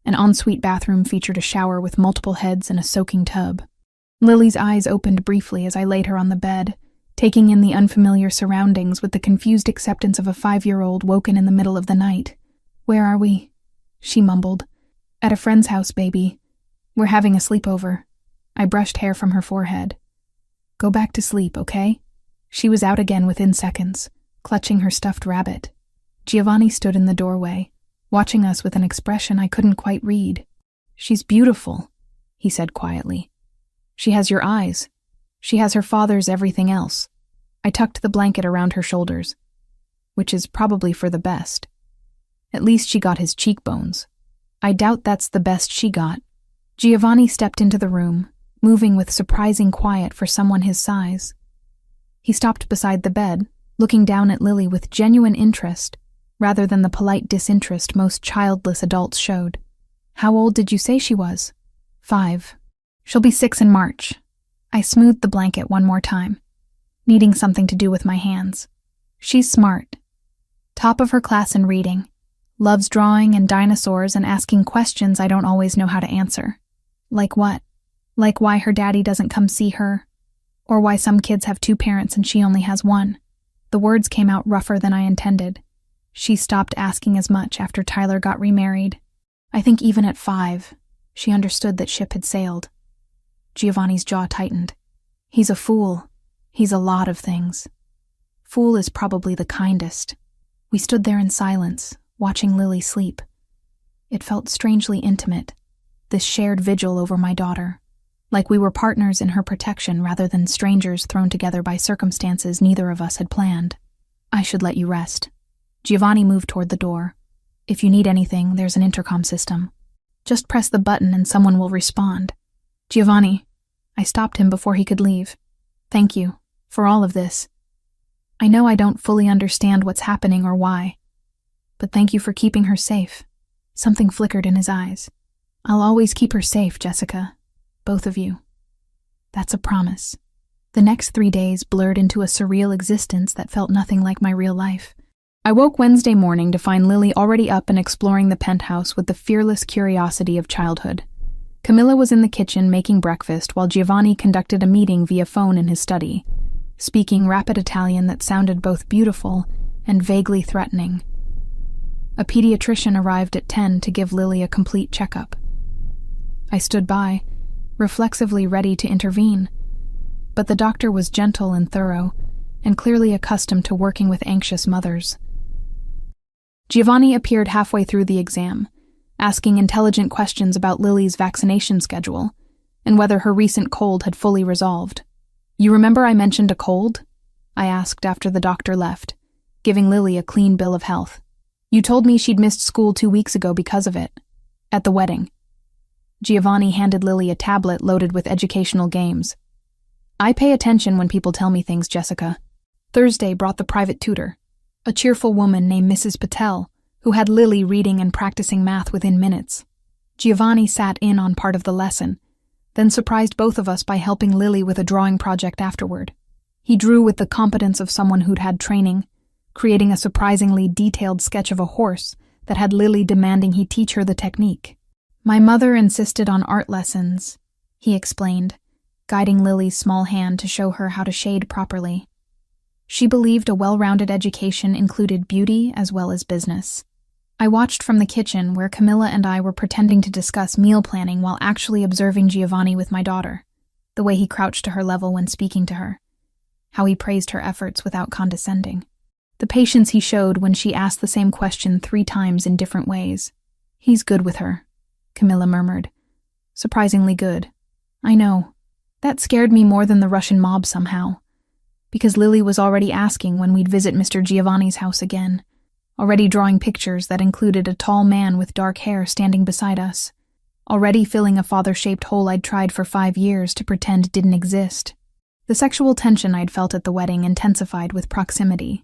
An ensuite bathroom featured a shower with multiple heads and a soaking tub. Lily's eyes opened briefly as I laid her on the bed, taking in the unfamiliar surroundings with the confused acceptance of a 5-year-old woken in the middle of the night. Where are we? She mumbled. At a friend's house, baby. We're having a sleepover. I brushed hair from her forehead. Go back to sleep, okay? She was out again within seconds, clutching her stuffed rabbit. Giovanni stood in the doorway, watching us with an expression I couldn't quite read. She's beautiful, he said quietly. She has your eyes. She has her father's everything else. I tucked the blanket around her shoulders, which is probably for the best. At least she got his cheekbones. I doubt that's the best she got. Giovanni stepped into the room, moving with surprising quiet for someone his size. He stopped beside the bed, looking down at Lily with genuine interest, rather than the polite disinterest most childless adults showed. How old did you say she was? 5. She'll be 6 in March. I smoothed the blanket one more time, needing something to do with my hands. She's smart. Top of her class in reading. Loves drawing and dinosaurs and asking questions I don't always know how to answer. Like what? Like why her daddy doesn't come see her? Or why some kids have 2 parents and she only has 1. The words came out rougher than I intended. She stopped asking as much after Tyler got remarried. I think even at 5, she understood that ship had sailed. Giovanni's jaw tightened. He's a fool. He's a lot of things. Fool is probably the kindest. We stood there in silence, watching Lily sleep. It felt strangely intimate, this shared vigil over my daughter, like we were partners in her protection rather than strangers thrown together by circumstances neither of us had planned. I should let you rest. Giovanni moved toward the door. If you need anything, there's an intercom system. Just press the button and someone will respond. Giovanni, I stopped him before he could leave. Thank you for all of this. I know I don't fully understand what's happening or why, but thank you for keeping her safe. Something flickered in his eyes. I'll always keep her safe, Jessica. Both of you. That's a promise. The next 3 days blurred into a surreal existence that felt nothing like my real life. I woke Wednesday morning to find Lily already up and exploring the penthouse with the fearless curiosity of childhood. Camilla was in the kitchen making breakfast while Giovanni conducted a meeting via phone in his study, speaking rapid Italian that sounded both beautiful and vaguely threatening. A pediatrician arrived at 10 to give Lily a complete checkup. I stood by, reflexively ready to intervene, but the doctor was gentle and thorough, and clearly accustomed to working with anxious mothers. Giovanni appeared halfway through the exam, asking intelligent questions about Lily's vaccination schedule and whether her recent cold had fully resolved. You remember I mentioned a cold? I asked after the doctor left, giving Lily a clean bill of health. You told me she'd missed school 2 weeks ago because of it. At the wedding. Giovanni handed Lily a tablet loaded with educational games. I pay attention when people tell me things, Jessica. Thursday brought the private tutor, a cheerful woman named Mrs. Patel, who had Lily reading and practicing math within minutes. Giovanni sat in on part of the lesson, then surprised both of us by helping Lily with a drawing project afterward. He drew with the competence of someone who'd had training, creating a surprisingly detailed sketch of a horse that had Lily demanding he teach her the technique. My mother insisted on art lessons, he explained, guiding Lily's small hand to show her how to shade properly. She believed a well-rounded education included beauty as well as business. I watched from the kitchen where Camilla and I were pretending to discuss meal planning while actually observing Giovanni with my daughter, the way he crouched to her level when speaking to her, how he praised her efforts without condescending, the patience he showed when she asked the same question 3 times in different ways. He's good with her, Camilla murmured. Surprisingly good. I know. That scared me more than the Russian mob somehow. because Lily was already asking when we'd visit Mr. Giovanni's house again, already drawing pictures that included a tall man with dark hair standing beside us, already filling a father-shaped hole I'd tried for 5 years to pretend didn't exist. The sexual tension I'd felt at the wedding intensified with proximity.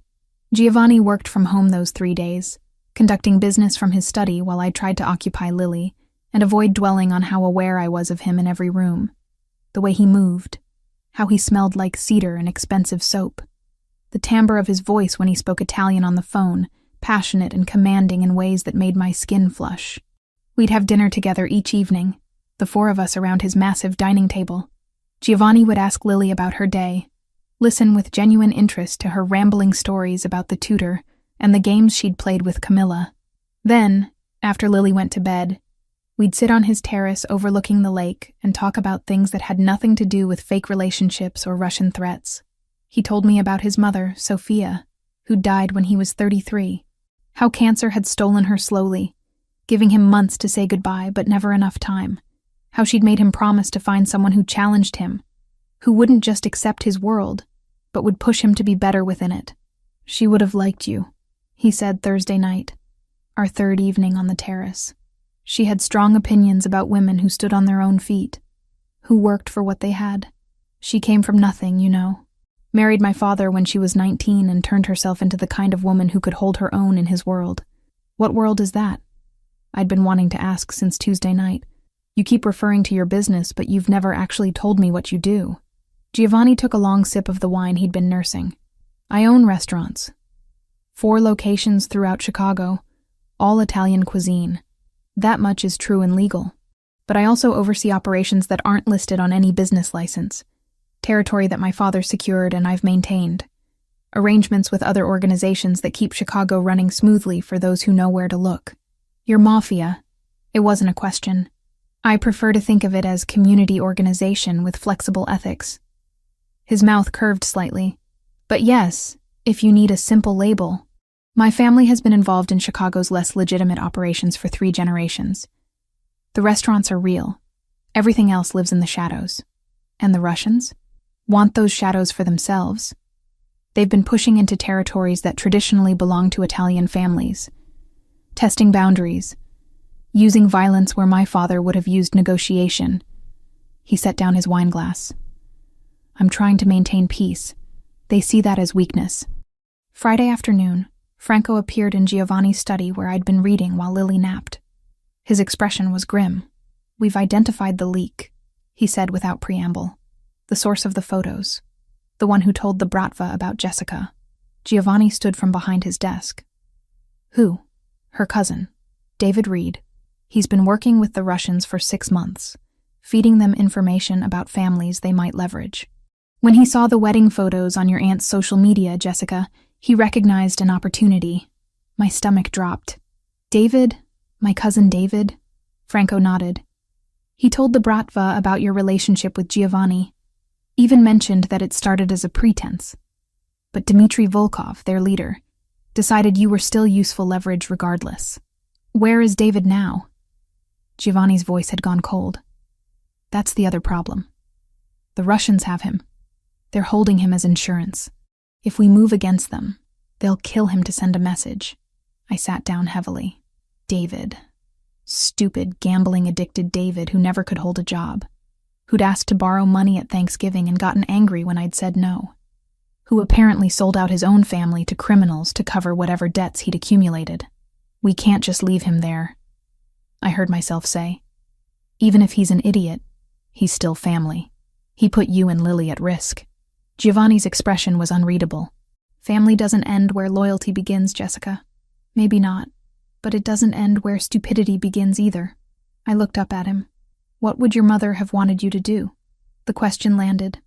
Giovanni worked from home those 3 days, conducting business from his study while I tried to occupy Lily and avoid dwelling on how aware I was of him in every room. The way he moved, how he smelled like cedar and expensive soap. The timbre of his voice when he spoke Italian on the phone, passionate and commanding in ways that made my skin flush. We'd have dinner together each evening, the 4 of us around his massive dining table. Giovanni would ask Lily about her day, listen with genuine interest to her rambling stories about the tutor and the games she'd played with Camilla. Then, after Lily went to bed, we'd sit on his terrace overlooking the lake and talk about things that had nothing to do with fake relationships or Russian threats. He told me about his mother, Sophia, who died when he was 33, how cancer had stolen her slowly, giving him months to say goodbye but never enough time, how she'd made him promise to find someone who challenged him, who wouldn't just accept his world, but would push him to be better within it. She would have liked you, he said Thursday night, our 3rd evening on the terrace. She had strong opinions about women who stood on their own feet, who worked for what they had. She came from nothing, you know. Married my father when she was 19 and turned herself into the kind of woman who could hold her own in his world. What world is that? I'd been wanting to ask since Tuesday night. You keep referring to your business, but you've never actually told me what you do. Giovanni took a long sip of the wine he'd been nursing. I own restaurants. 4 locations throughout Chicago, all Italian cuisine. That much is true and legal. But I also oversee operations that aren't listed on any business license, territory that my father secured and I've maintained, arrangements with other organizations that keep Chicago running smoothly for those who know where to look. Your Mafia. It wasn't a question. I prefer to think of it as community organization with flexible ethics. His mouth curved slightly. But yes, if you need a simple label. My family has been involved in Chicago's less legitimate operations for 3 generations. The restaurants are real. Everything else lives in the shadows. And the Russians want those shadows for themselves. They've been pushing into territories that traditionally belong to Italian families, testing boundaries, using violence where my father would have used negotiation. He set down his wine glass. I'm trying to maintain peace. They see that as weakness. Friday afternoon, Franco appeared in Giovanni's study where I'd been reading while Lily napped. His expression was grim. We've identified the leak, he said without preamble. The source of the photos. The one who told the Bratva about Jessica. Giovanni stood from behind his desk. Who? Her cousin, David Reed. He's been working with the Russians for 6 months, feeding them information about families they might leverage. When he saw the wedding photos on your aunt's social media, Jessica, he recognized an opportunity. My stomach dropped. David? My cousin David? Franco nodded. He told the Bratva about your relationship with Giovanni, even mentioned that it started as a pretense. But Dmitry Volkov, their leader, decided you were still useful leverage regardless. Where is David now? Giovanni's voice had gone cold. That's the other problem. The Russians have him. They're holding him as insurance. If we move against them, they'll kill him to send a message. I sat down heavily. David. Stupid, gambling-addicted David who never could hold a job. Who'd asked to borrow money at Thanksgiving and gotten angry when I'd said no. Who apparently sold out his own family to criminals to cover whatever debts he'd accumulated. We can't just leave him there, I heard myself say. Even if he's an idiot, he's still family. He put you and Lily at risk. Giovanni's expression was unreadable. Family doesn't end where loyalty begins, Jessica. Maybe not, but it doesn't end where stupidity begins either. I looked up at him. What would your mother have wanted you to do? The question landed.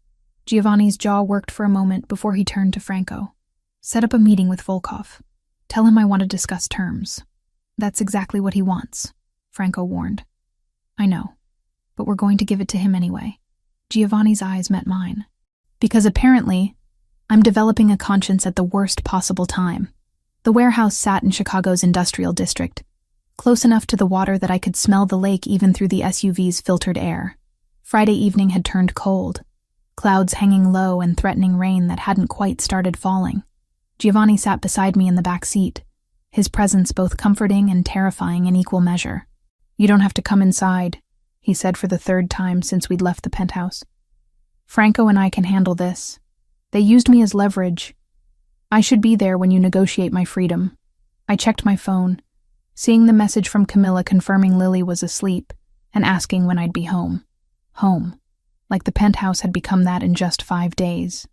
Giovanni's jaw worked for a moment before he turned to Franco. Set up a meeting with Volkov. Tell him I want to discuss terms. That's exactly what he wants, Franco warned. I know, but we're going to give it to him anyway. Giovanni's eyes met mine. Because apparently, I'm developing a conscience at the worst possible time. The warehouse sat in Chicago's industrial district, close enough to the water that I could smell the lake even through the SUV's filtered air. Friday evening had turned cold. clouds hanging low and threatening rain that hadn't quite started falling. Giovanni sat beside me in the back seat, his presence both comforting and terrifying in equal measure. "You don't have to come inside," he said for the third time since we'd left the penthouse. "Franco and I can handle this. They used me as leverage. I should be there when you negotiate my freedom." I checked my phone, seeing the message from Camilla confirming Lily was asleep and asking when I'd be home. Home. Like the penthouse had become that in just 5 days.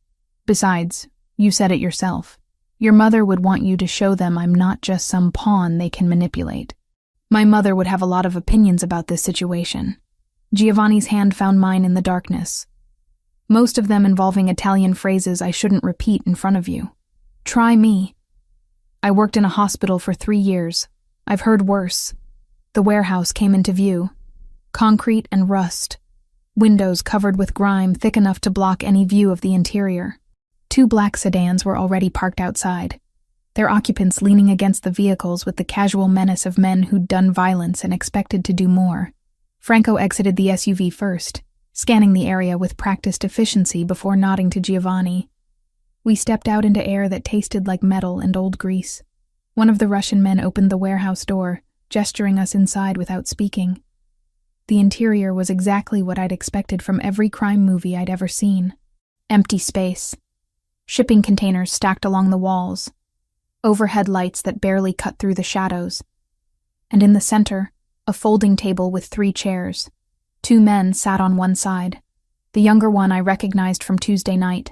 Besides, you said it yourself. Your mother would want you to show them I'm not just some pawn they can manipulate. My mother would have a lot of opinions about this situation. Giovanni's hand found mine in the darkness, most of them involving Italian phrases I shouldn't repeat in front of you. Try me. I worked in a hospital for 3 years. I've heard worse. The warehouse came into view. Concrete and rust. Windows covered with grime thick enough to block any view of the interior. 2 black sedans were already parked outside, their occupants leaning against the vehicles with the casual menace of men who'd done violence and expected to do more. Franco exited the SUV first, scanning the area with practiced efficiency before nodding to Giovanni. We stepped out into air that tasted like metal and old grease. One of the Russian men opened the warehouse door, gesturing us inside without speaking. The interior was exactly what I'd expected from every crime movie I'd ever seen. Empty space. Shipping containers stacked along the walls. Overhead lights that barely cut through the shadows. And in the center, a folding table with 3 chairs. 2 men sat on one side. The younger one I recognized from Tuesday night.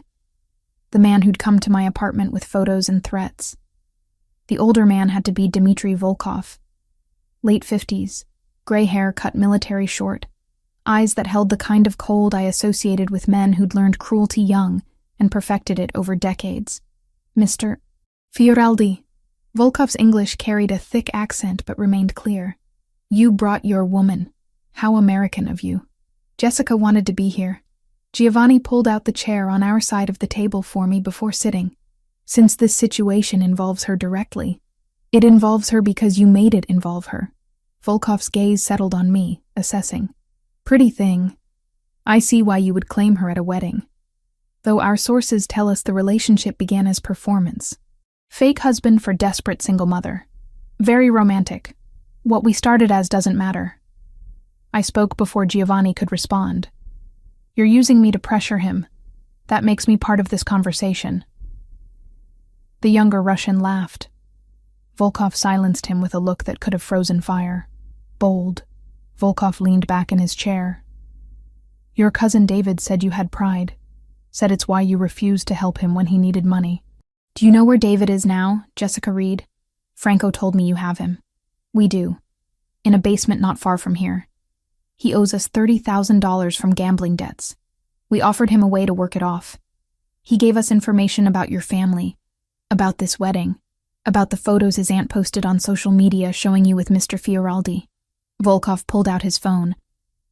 The man who'd come to my apartment with photos and threats. The older man had to be Dmitry Volkov. Late 50s, gray hair cut military short, eyes that held the kind of cold I associated with men who'd learned cruelty young and perfected it over decades. Mr. Fioraldi. Volkov's English carried a thick accent but remained clear. "You brought your woman. How American of you." Jessica wanted to be here. Giovanni pulled out the chair on our side of the table for me before sitting. "Since this situation involves her directly, it involves her because you made it involve her." Volkov's gaze settled on me, assessing. "Pretty thing. I see why you would claim her at a wedding. Though our sources tell us the relationship began as performance. Fake husband for desperate single mother. Very romantic. What we started as doesn't matter." I spoke before Giovanni could respond. "You're using me to pressure him. That makes me part of this conversation." The younger Russian laughed. Volkov silenced him with a look that could have frozen fire. Bold. Volkov leaned back in his chair. "Your cousin David said you had pride. Said it's why you refused to help him when he needed money. Do you know where David is now, Jessica Reed? Franco told me you have him." "We do. In a basement not far from here. He owes us $30,000 from gambling debts. We offered him a way to work it off. He gave us information about your family, about this wedding, about the photos his aunt posted on social media showing you with Mr. Fioraldi." Volkov pulled out his phone,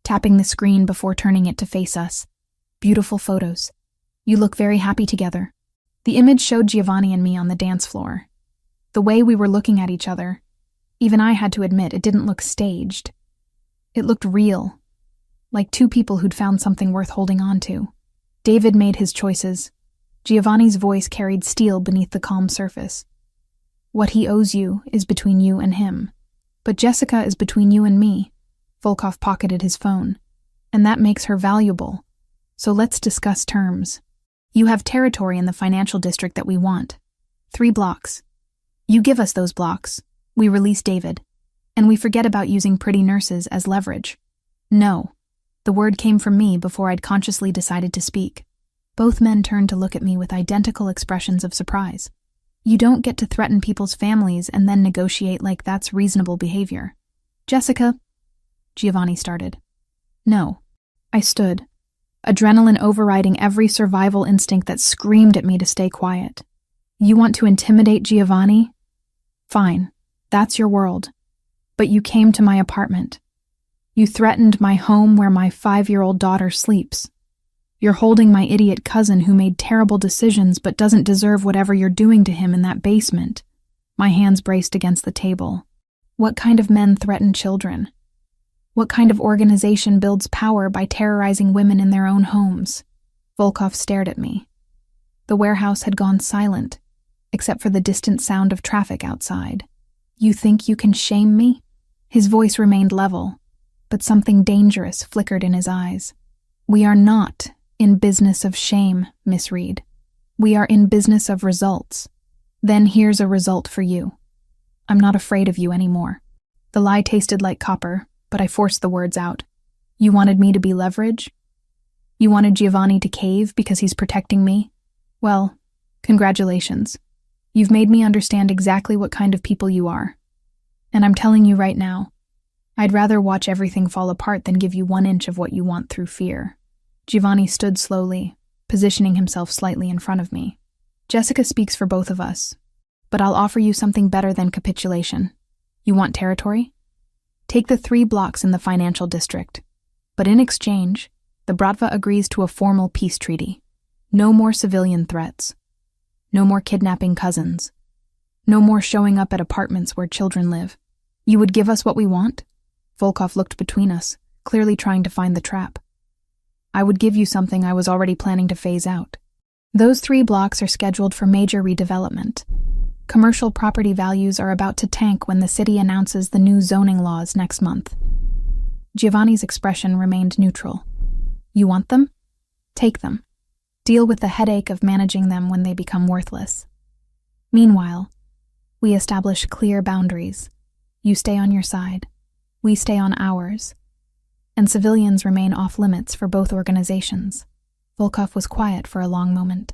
tapping the screen before turning it to face us. "Beautiful photos. You look very happy together." The image showed Giovanni and me on the dance floor. The way we were looking at each other, even I had to admit it didn't look staged. It looked real, like 2 people who'd found something worth holding on to. David made his choices. Giovanni's voice carried steel beneath the calm surface. "What he owes you is between you and him. But Jessica is between you and me." Volkov pocketed his phone. "And that makes her valuable. So let's discuss terms. You have territory in the financial district that we want. 3 blocks. You give us those blocks. We release David. And we forget about using pretty nurses as leverage." "No." The word came from me before I'd consciously decided to speak. Both men turned to look at me with identical expressions of surprise. "You don't get to threaten people's families and then negotiate like that's reasonable behavior." "Jessica," Giovanni started. "No." I stood, adrenaline overriding every survival instinct that screamed at me to stay quiet. "You want to intimidate Giovanni? Fine, that's your world. But you came to my apartment. You threatened my home where my 5-year-old daughter sleeps. You're holding my idiot cousin who made terrible decisions but doesn't deserve whatever you're doing to him in that basement." My hands braced against the table. What kind of men threaten children? What kind of organization builds power by terrorizing women in their own homes? Volkov stared at me. The warehouse had gone silent, except for the distant sound of traffic outside. You think you can shame me? His voice remained level, but something dangerous flickered in his eyes. We are not in business of shame, Miss Reed. We are in business of results. Then here's a result for you. I'm not afraid of you anymore. The lie tasted like copper, but I forced the words out. You wanted me to be leverage? You wanted Giovanni to cave because he's protecting me? Well, congratulations. You've made me understand exactly what kind of people you are. And I'm telling you right now, I'd rather watch everything fall apart than give you 1 inch of what you want through fear. Giovanni stood slowly, positioning himself slightly in front of me. Jessica speaks for both of us, but I'll offer you something better than capitulation. You want territory? Take the 3 blocks in the financial district. But in exchange, the Bratva agrees to a formal peace treaty. No more civilian threats. No more kidnapping cousins. No more showing up at apartments where children live. You would give us what we want? Volkov looked between us, clearly trying to find the trap. I would give you something I was already planning to phase out. Those 3 blocks are scheduled for major redevelopment. Commercial property values are about to tank when the city announces the new zoning laws next month. Giovanni's expression remained neutral. You want them? Take them. Deal with the headache of managing them when they become worthless. Meanwhile, we establish clear boundaries. You stay on your side. We stay on ours. And civilians remain off limits for both organizations. Volkov was quiet for a long moment.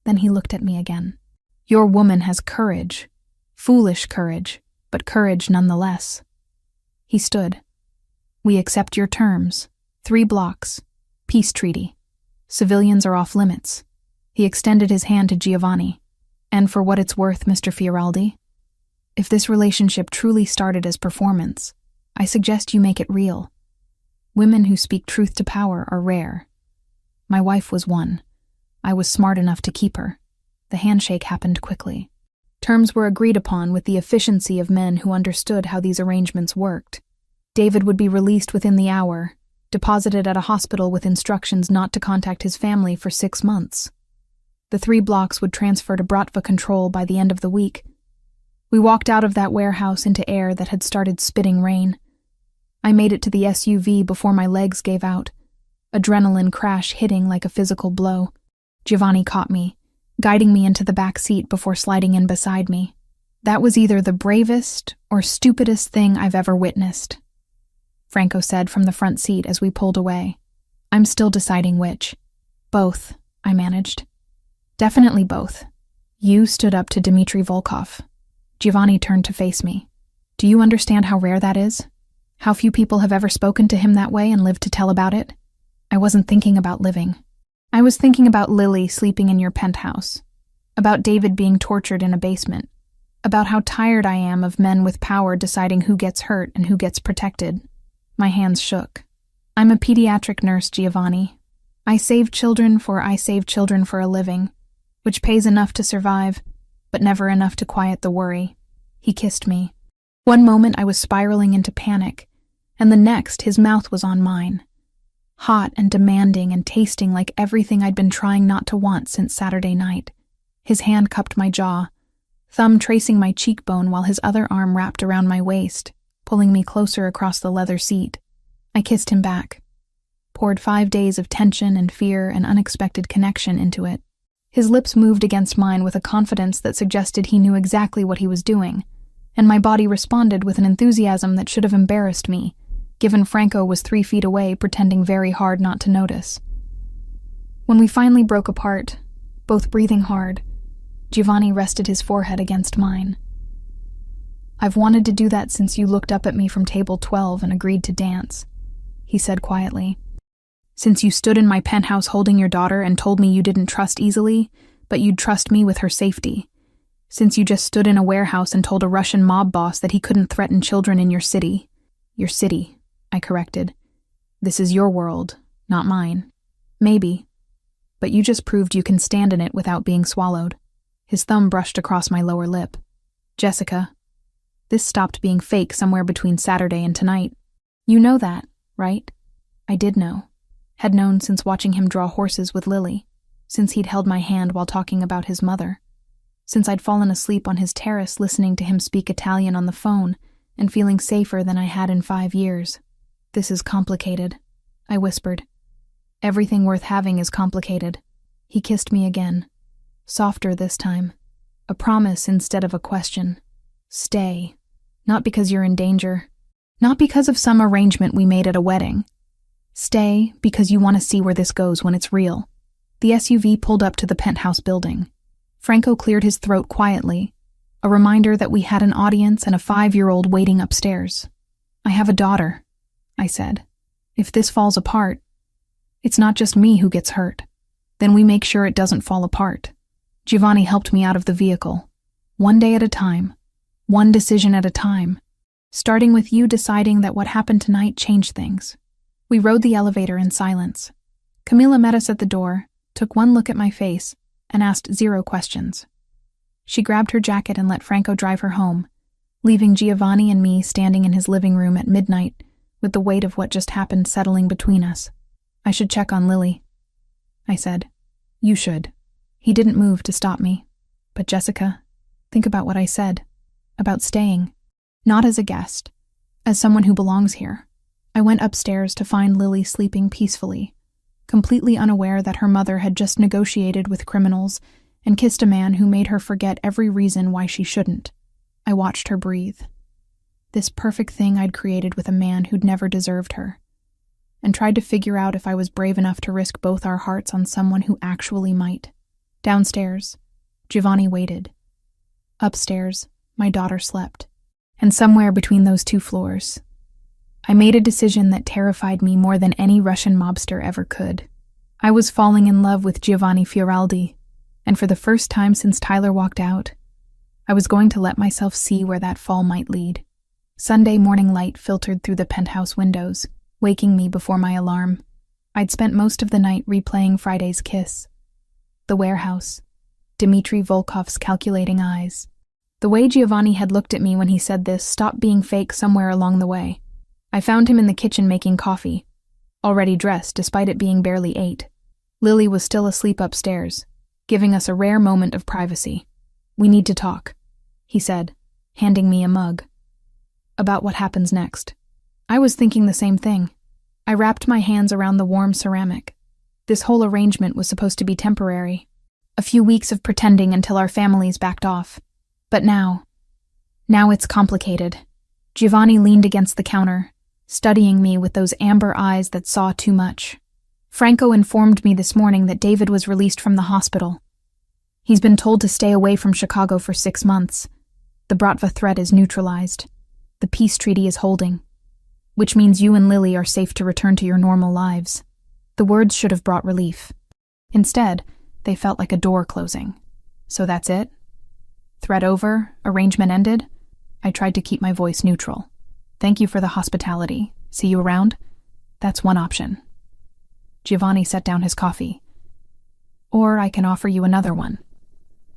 Then he looked at me again. Your woman has courage. Foolish courage, but courage nonetheless. He stood. We accept your terms. 3 blocks. Peace treaty. Civilians are off limits. He extended his hand to Giovanni. And for what it's worth, Mr. Fioraldi, if this relationship truly started as performance, I suggest you make it real. Women who speak truth to power are rare. My wife was one. I was smart enough to keep her. The handshake happened quickly. Terms were agreed upon with the efficiency of men who understood how these arrangements worked. David would be released within the hour, deposited at a hospital with instructions not to contact his family for 6 months. The 3 blocks would transfer to Bratva control by the end of the week. We walked out of that warehouse into air that had started spitting rain. I made it to the SUV before my legs gave out, adrenaline crash hitting like a physical blow. Giovanni caught me, guiding me into the back seat before sliding in beside me. That was either the bravest or stupidest thing I've ever witnessed, Franco said from the front seat as we pulled away. I'm still deciding which. Both, I managed. Definitely both. You stood up to Dmitry Volkov. Giovanni turned to face me. Do you understand how rare that is? How few people have ever spoken to him that way and lived to tell about it? I wasn't thinking about living. I was thinking about Lily sleeping in your penthouse, about David being tortured in a basement, about how tired I am of men with power deciding who gets hurt and who gets protected. My hands shook. I'm a pediatric nurse, Giovanni. I save children for a living, which pays enough to survive, but never enough to quiet the worry. He kissed me. One moment I was spiraling into panic, and the next his mouth was on mine. Hot and demanding and tasting like everything I'd been trying not to want since Saturday night. His hand cupped my jaw, thumb tracing my cheekbone while his other arm wrapped around my waist, pulling me closer across the leather seat. I kissed him back, poured 5 days of tension and fear and unexpected connection into it. His lips moved against mine with a confidence that suggested he knew exactly what he was doing, and my body responded with an enthusiasm that should have embarrassed me, given Franco was 3 feet away pretending very hard not to notice. When we finally broke apart, both breathing hard, Giovanni rested his forehead against mine. I've wanted to do that since you looked up at me from table 12 and agreed to dance, he said quietly. Since you stood in my penthouse holding your daughter and told me you didn't trust easily, but you'd trust me with her safety. Since you just stood in a warehouse and told a Russian mob boss that he couldn't threaten children in your city. Your city, I corrected. This is your world, not mine. Maybe. But you just proved you can stand in it without being swallowed. His thumb brushed across my lower lip. Jessica, this stopped being fake somewhere between Saturday and tonight. You know that, right? I did know. Had known since watching him draw horses with Lily, since he'd held my hand while talking about his mother, since I'd fallen asleep on his terrace listening to him speak Italian on the phone and feeling safer than I had in 5 years. "This is complicated," I whispered. "Everything worth having is complicated." He kissed me again, softer this time, a promise instead of a question. "Stay. Not because you're in danger. Not because of some arrangement we made at a wedding. Stay because you want to see where this goes when it's real." The SUV pulled up to the penthouse building. Franco cleared his throat quietly, a reminder that we had an audience and a 5-year-old waiting upstairs. "I have a daughter," I said. "If this falls apart, it's not just me who gets hurt. Then we make sure it doesn't fall apart." Giovanni helped me out of the vehicle. "One day at a time. One decision at a time. Starting with you deciding that what happened tonight changed things." We rode the elevator in silence. Camilla met us at the door, took one look at my face, and asked 0 questions. She grabbed her jacket and let Franco drive her home, leaving Giovanni and me standing in his living room at midnight with the weight of what just happened settling between us. "I should check on Lily," I said. "You should." He didn't move to stop me. "But Jessica, think about what I said. About staying. Not as a guest. As someone who belongs here." I went upstairs to find Lily sleeping peacefully, completely unaware that her mother had just negotiated with criminals and kissed a man who made her forget every reason why she shouldn't. I watched her breathe. This perfect thing I'd created with a man who'd never deserved her, and tried to figure out if I was brave enough to risk both our hearts on someone who actually might. Downstairs, Giovanni waited. Upstairs, my daughter slept. And somewhere between those 2 floors, I made a decision that terrified me more than any Russian mobster ever could. I was falling in love with Giovanni Fioraldi, and for the first time since Tyler walked out, I was going to let myself see where that fall might lead. Sunday morning light filtered through the penthouse windows, waking me before my alarm. I'd spent most of the night replaying Friday's kiss. The warehouse. Dmitry Volkov's calculating eyes. The way Giovanni had looked at me when he said this stopped being fake somewhere along the way. I found him in the kitchen making coffee, already dressed despite it being barely 8. Lily was still asleep upstairs, giving us a rare moment of privacy. "We need to talk," he said, handing me a mug. "About what happens next." I was thinking the same thing. I wrapped my hands around the warm ceramic. This whole arrangement was supposed to be temporary. A few weeks of pretending until our families backed off. But now it's complicated. Giovanni leaned against the counter, studying me with those amber eyes that saw too much. "Franco informed me this morning that David was released from the hospital. He's been told to stay away from Chicago for 6 months. The Bratva threat is neutralized. The peace treaty is holding, which means you and Lily are safe to return to your normal lives." The words should have brought relief. Instead, they felt like a door closing. "So that's it? Threat over? Arrangement ended?" I tried to keep my voice neutral. "Thank you for the hospitality. See you around?" "That's one option." Giovanni set down his coffee. "Or I can offer you another one.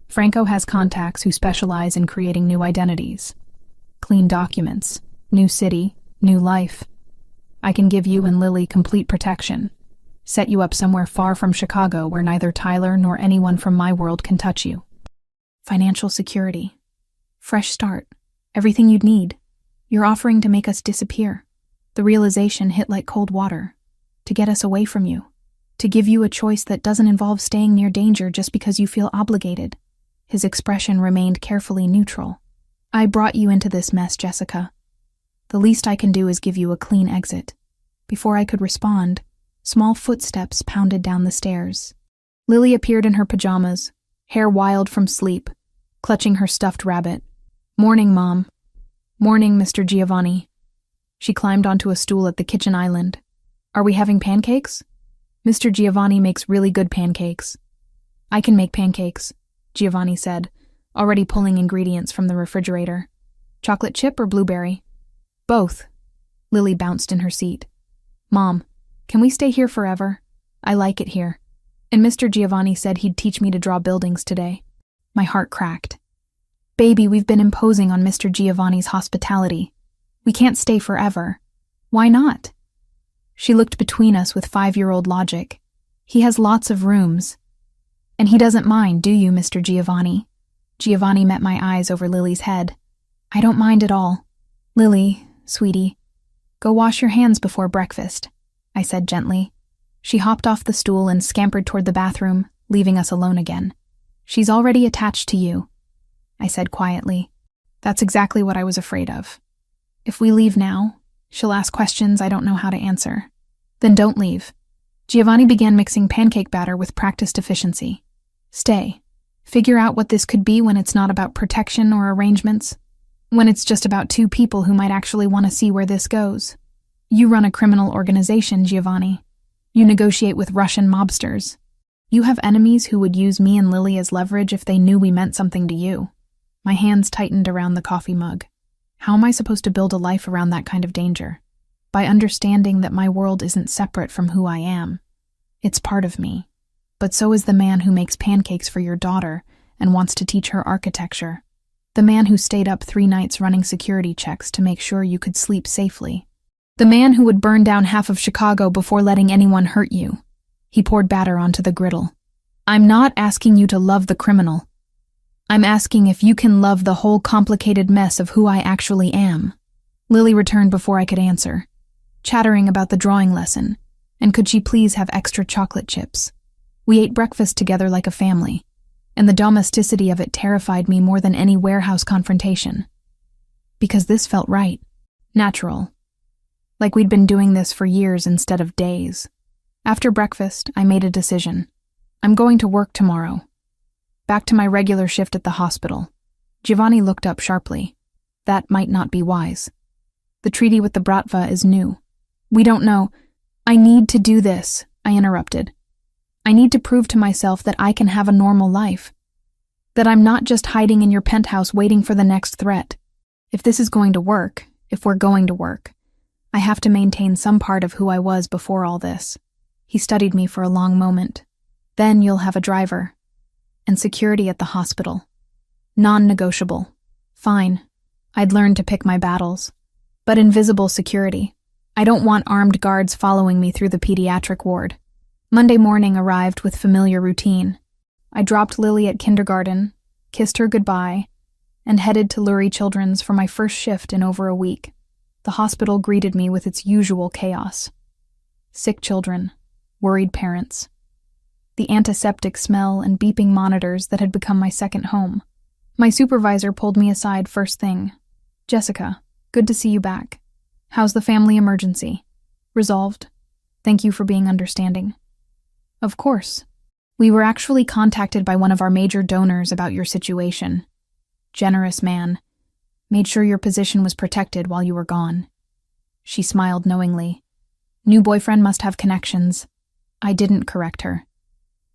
Franco has contacts who specialize in creating new identities. Clean documents, new city, new life. I can give you and Lily complete protection. Set you up somewhere far from Chicago where neither Tyler nor anyone from my world can touch you. Financial security. Fresh start. Everything you'd need. You're offering to make us disappear." The realization hit like cold water. To get us away from you. To give you a choice that doesn't involve staying near danger just because you feel obligated. His expression remained carefully neutral. "I brought you into this mess, Jessica. The least I can do is give you a clean exit." Before I could respond, small footsteps pounded down the stairs. Lily appeared in her pajamas, hair wild from sleep, clutching her stuffed rabbit. "Morning, Mom." "Morning, Mr. Giovanni." She climbed onto a stool at the kitchen island. "Are we having pancakes?" "Mr. Giovanni makes really good pancakes." "I can make pancakes," Giovanni said, already pulling ingredients from the refrigerator. "Chocolate chip or blueberry?" "Both." Lily bounced in her seat. "Mom, can we stay here forever? I like it here. And Mr. Giovanni said he'd teach me to draw buildings today." My heart cracked. "Baby, we've been imposing on Mr. Giovanni's hospitality. We can't stay forever." "Why not?" She looked between us with 5-year-old logic. He has lots of rooms. And he doesn't mind, do you, Mr. Giovanni? Giovanni met my eyes over Lily's head. I don't mind at all. Lily, sweetie, go wash your hands before breakfast, I said gently. She hopped off the stool and scampered toward the bathroom, leaving us alone again. She's already attached to you, I said quietly. That's exactly what I was afraid of. If we leave now, she'll ask questions I don't know how to answer. Then don't leave. Giovanni began mixing pancake batter with practiced efficiency. Stay. Figure out what this could be when it's not about protection or arrangements. When it's just about two people who might actually want to see where this goes. You run a criminal organization, Giovanni. You negotiate with Russian mobsters. You have enemies who would use me and Lily as leverage if they knew we meant something to you. My hands tightened around the coffee mug. How am I supposed to build a life around that kind of danger? By understanding that my world isn't separate from who I am. It's part of me. But so is the man who makes pancakes for your daughter and wants to teach her architecture. The man who stayed up 3 nights running security checks to make sure you could sleep safely. The man who would burn down half of Chicago before letting anyone hurt you. He poured batter onto the griddle. I'm not asking you to love the criminal. I'm asking if you can love the whole complicated mess of who I actually am. Lily returned before I could answer, chattering about the drawing lesson, and could she please have extra chocolate chips. We ate breakfast together like a family, and the domesticity of it terrified me more than any warehouse confrontation. Because this felt right, natural. Like we'd been doing this for years instead of days. After breakfast, I made a decision. I'm going to work tomorrow. Back to my regular shift at the hospital. Giovanni looked up sharply. That might not be wise. The treaty with the Bratva is new. We don't know. I need to do this, I interrupted. I need to prove to myself that I can have a normal life. That I'm not just hiding in your penthouse waiting for the next threat. If this is going to work, if we're going to work, I have to maintain some part of who I was before all this. He studied me for a long moment. Then you'll have a driver. And security at the hospital. Non-negotiable. Fine. I'd learned to pick my battles. But invisible security. I don't want armed guards following me through the pediatric ward. Monday morning arrived with familiar routine. I dropped Lily at kindergarten, kissed her goodbye, and headed to Lurie Children's for my first shift in over a week. The hospital greeted me with its usual chaos. Sick children, worried parents. The antiseptic smell and beeping monitors that had become my second home. My supervisor pulled me aside first thing. Jessica, good to see you back. How's the family emergency? Resolved. Thank you for being understanding. Of course. We were actually contacted by one of our major donors about your situation. Generous man. Made sure your position was protected while you were gone. She smiled knowingly. New boyfriend must have connections. I didn't correct her.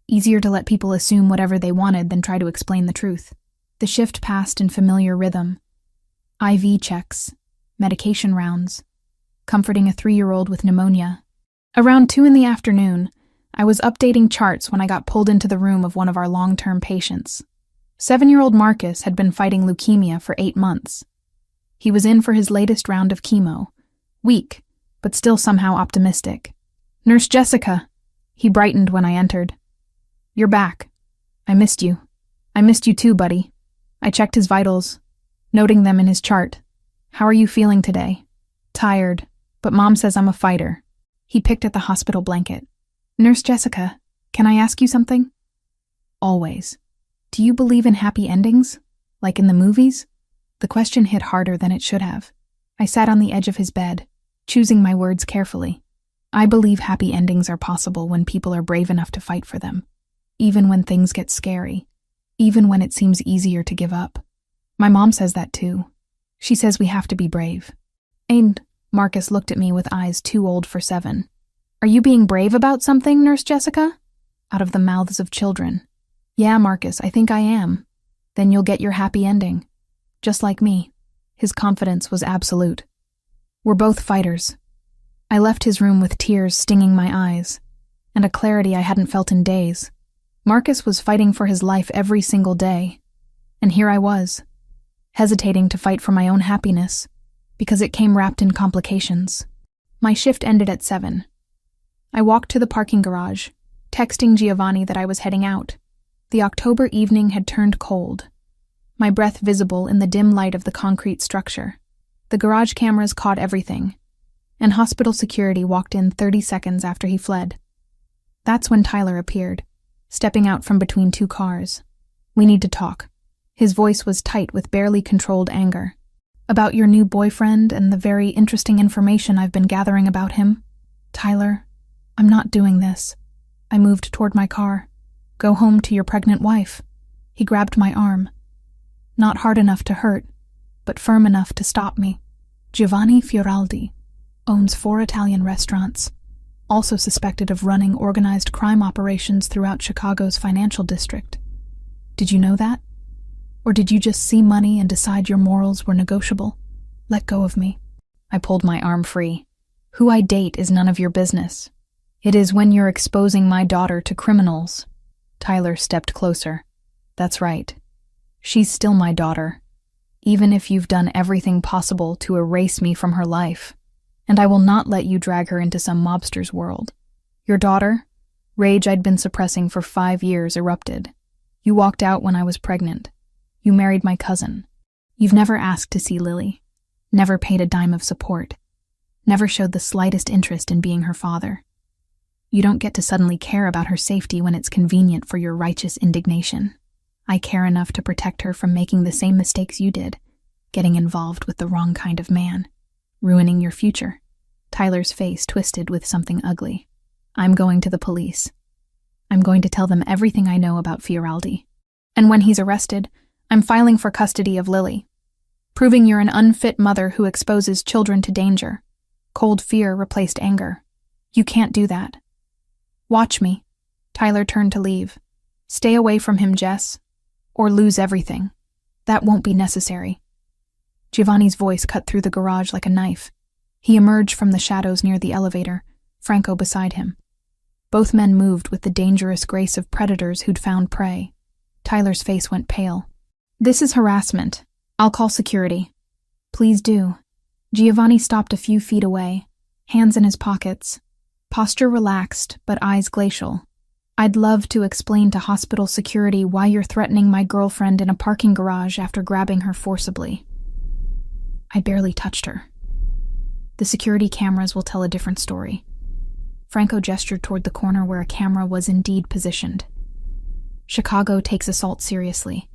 Easier to let people assume whatever they wanted than try to explain the truth. The shift passed in familiar rhythm. IV checks, medication rounds, comforting a 3-year-old with pneumonia. Around 2 p.m, I was updating charts when I got pulled into the room of one of our long-term patients. 7-year-old Marcus had been fighting leukemia for 8 months. He was in for his latest round of chemo. Weak, but still somehow optimistic. Nurse Jessica! He brightened when I entered. You're back. I missed you. I missed you too, buddy. I checked his vitals, noting them in his chart. How are you feeling today? Tired, but Mom says I'm a fighter. He picked at the hospital blanket. Nurse Jessica, can I ask you something? Always. Do you believe in happy endings? Like in the movies? The question hit harder than it should have. I sat on the edge of his bed, choosing my words carefully. I believe happy endings are possible when people are brave enough to fight for them. Even when things get scary. Even when it seems easier to give up. My mom says that too. She says we have to be brave. And Marcus looked at me with eyes too old for 7. Are you being brave about something, Nurse Jessica? Out of the mouths of children. Yeah, Marcus, I think I am. Then you'll get your happy ending. Just like me. His confidence was absolute. We're both fighters. I left his room with tears stinging my eyes, and a clarity I hadn't felt in days. Marcus was fighting for his life every single day, and here I was, hesitating to fight for my own happiness, because it came wrapped in complications. My shift ended at 7, I walked to the parking garage, texting Giovanni that I was heading out. The October evening had turned cold, my breath visible in the dim light of the concrete structure. The garage cameras caught everything, and hospital security walked in 30 seconds after he fled. That's when Tyler appeared, stepping out from between two cars. "We need to talk." His voice was tight with barely controlled anger. "About your new boyfriend and the very interesting information I've been gathering about him." "Tyler, I'm not doing this." I moved toward my car. "Go home to your pregnant wife." He grabbed my arm. Not hard enough to hurt, but firm enough to stop me. "Giovanni Fioraldi owns 4 Italian restaurants, also suspected of running organized crime operations throughout Chicago's financial district. Did you know that? Or did you just see money and decide your morals were negotiable? Let go of me." I pulled my arm free. "Who I date is none of your business. It is when you're exposing my daughter to criminals." Tyler stepped closer. "That's right. She's still my daughter, even if you've done everything possible to erase me from her life. And I will not let you drag her into some mobster's world. Your daughter, rage I'd been suppressing for 5 years, erupted. You walked out when I was pregnant. You married my cousin. You've never asked to see Lily, never paid a dime of support, never showed the slightest interest in being her father. You don't get to suddenly care about her safety when it's convenient for your righteous indignation. I care enough to protect her from making the same mistakes you did, getting involved with the wrong kind of man, ruining your future." Tyler's face twisted with something ugly. "I'm going to the police. I'm going to tell them everything I know about Fioraldi. And when he's arrested, I'm filing for custody of Lily, proving you're an unfit mother who exposes children to danger. Cold fear replaced anger. You can't do that. Watch me." Tyler turned to leave. "Stay away from him, Jess, or lose everything. That won't be necessary." Giovanni's voice cut through the garage like a knife. He emerged from the shadows near the elevator, Franco beside him. Both men moved with the dangerous grace of predators who'd found prey. Tyler's face went pale. "This is harassment. I'll call security." "Please do." Giovanni stopped a few feet away, hands in his pockets, posture relaxed but eyes glacial. "I'd love to explain to hospital security why you're threatening my girlfriend in a parking garage after grabbing her forcibly. I barely touched her. The security cameras will tell a different story." Franco gestured toward the corner where a camera was indeed positioned. "Chicago takes assault seriously,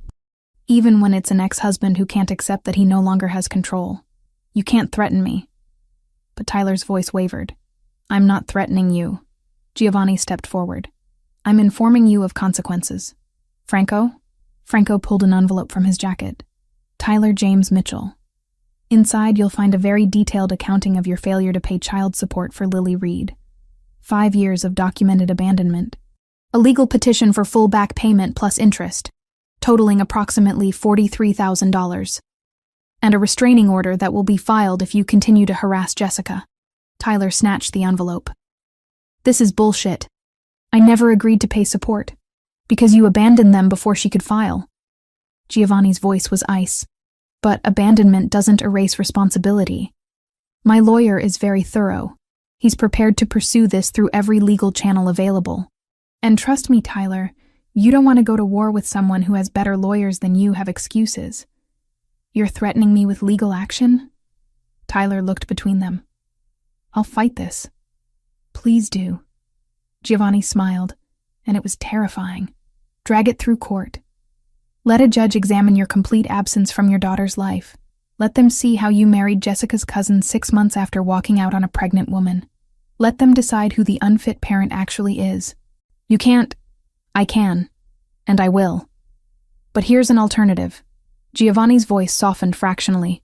even when it's an ex-husband who can't accept that he no longer has control. You can't threaten me." But Tyler's voice wavered. "I'm not threatening you." Giovanni stepped forward. "I'm informing you of consequences." "Franco?" Franco pulled an envelope from his jacket. "Tyler James Mitchell. Inside, you'll find a very detailed accounting of your failure to pay child support for Lily Reed. 5 years of documented abandonment. A legal petition for full back payment plus interest, totaling approximately $43,000. And a restraining order that will be filed if you continue to harass Jessica." Tyler snatched the envelope. "This is bullshit. I never agreed to pay support, because you abandoned them before she could file." Giovanni's voice was ice. "But abandonment doesn't erase responsibility. My lawyer is very thorough. He's prepared to pursue this through every legal channel available. And trust me, Tyler, you don't want to go to war with someone who has better lawyers than you have excuses. You're threatening me with legal action?" Tyler looked between them. "I'll fight this." "Please do." Giovanni smiled, and it was terrifying. "Drag it through court. Let a judge examine your complete absence from your daughter's life. Let them see how you married Jessica's cousin 6 months after walking out on a pregnant woman. Let them decide who the unfit parent actually is. You can't. I can. And I will. But here's an alternative." Giovanni's voice softened fractionally.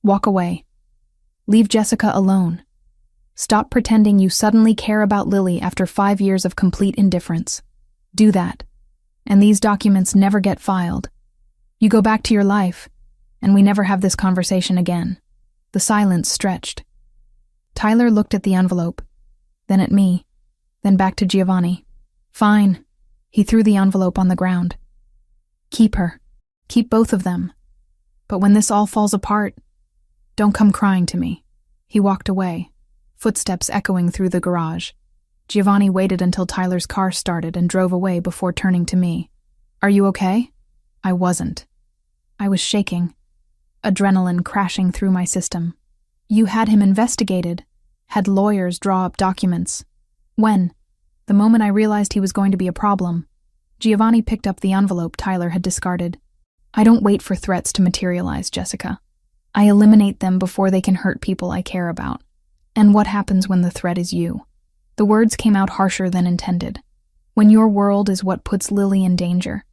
"Walk away. Leave Jessica alone. Stop pretending you suddenly care about Lily after 5 years of complete indifference. Do that. And these documents never get filed. You go back to your life, and we never have this conversation again." The silence stretched. Tyler looked at the envelope, then at me, then back to Giovanni. "Fine." He threw the envelope on the ground. "Keep her. Keep both of them. But when this all falls apart, don't come crying to me." He walked away, footsteps echoing through the garage. Giovanni waited until Tyler's car started and drove away before turning to me. "Are you okay?" I wasn't. I was shaking, adrenaline crashing through my system. "You had him investigated, had lawyers draw up documents. When?" The moment I realized he was going to be a problem. Giovanni picked up the envelope Tyler had discarded. "I don't wait for threats to materialize, Jessica. I eliminate them before they can hurt people I care about. And what happens when the threat is you?" The words came out harsher than intended. "When your world is what puts Lily in danger,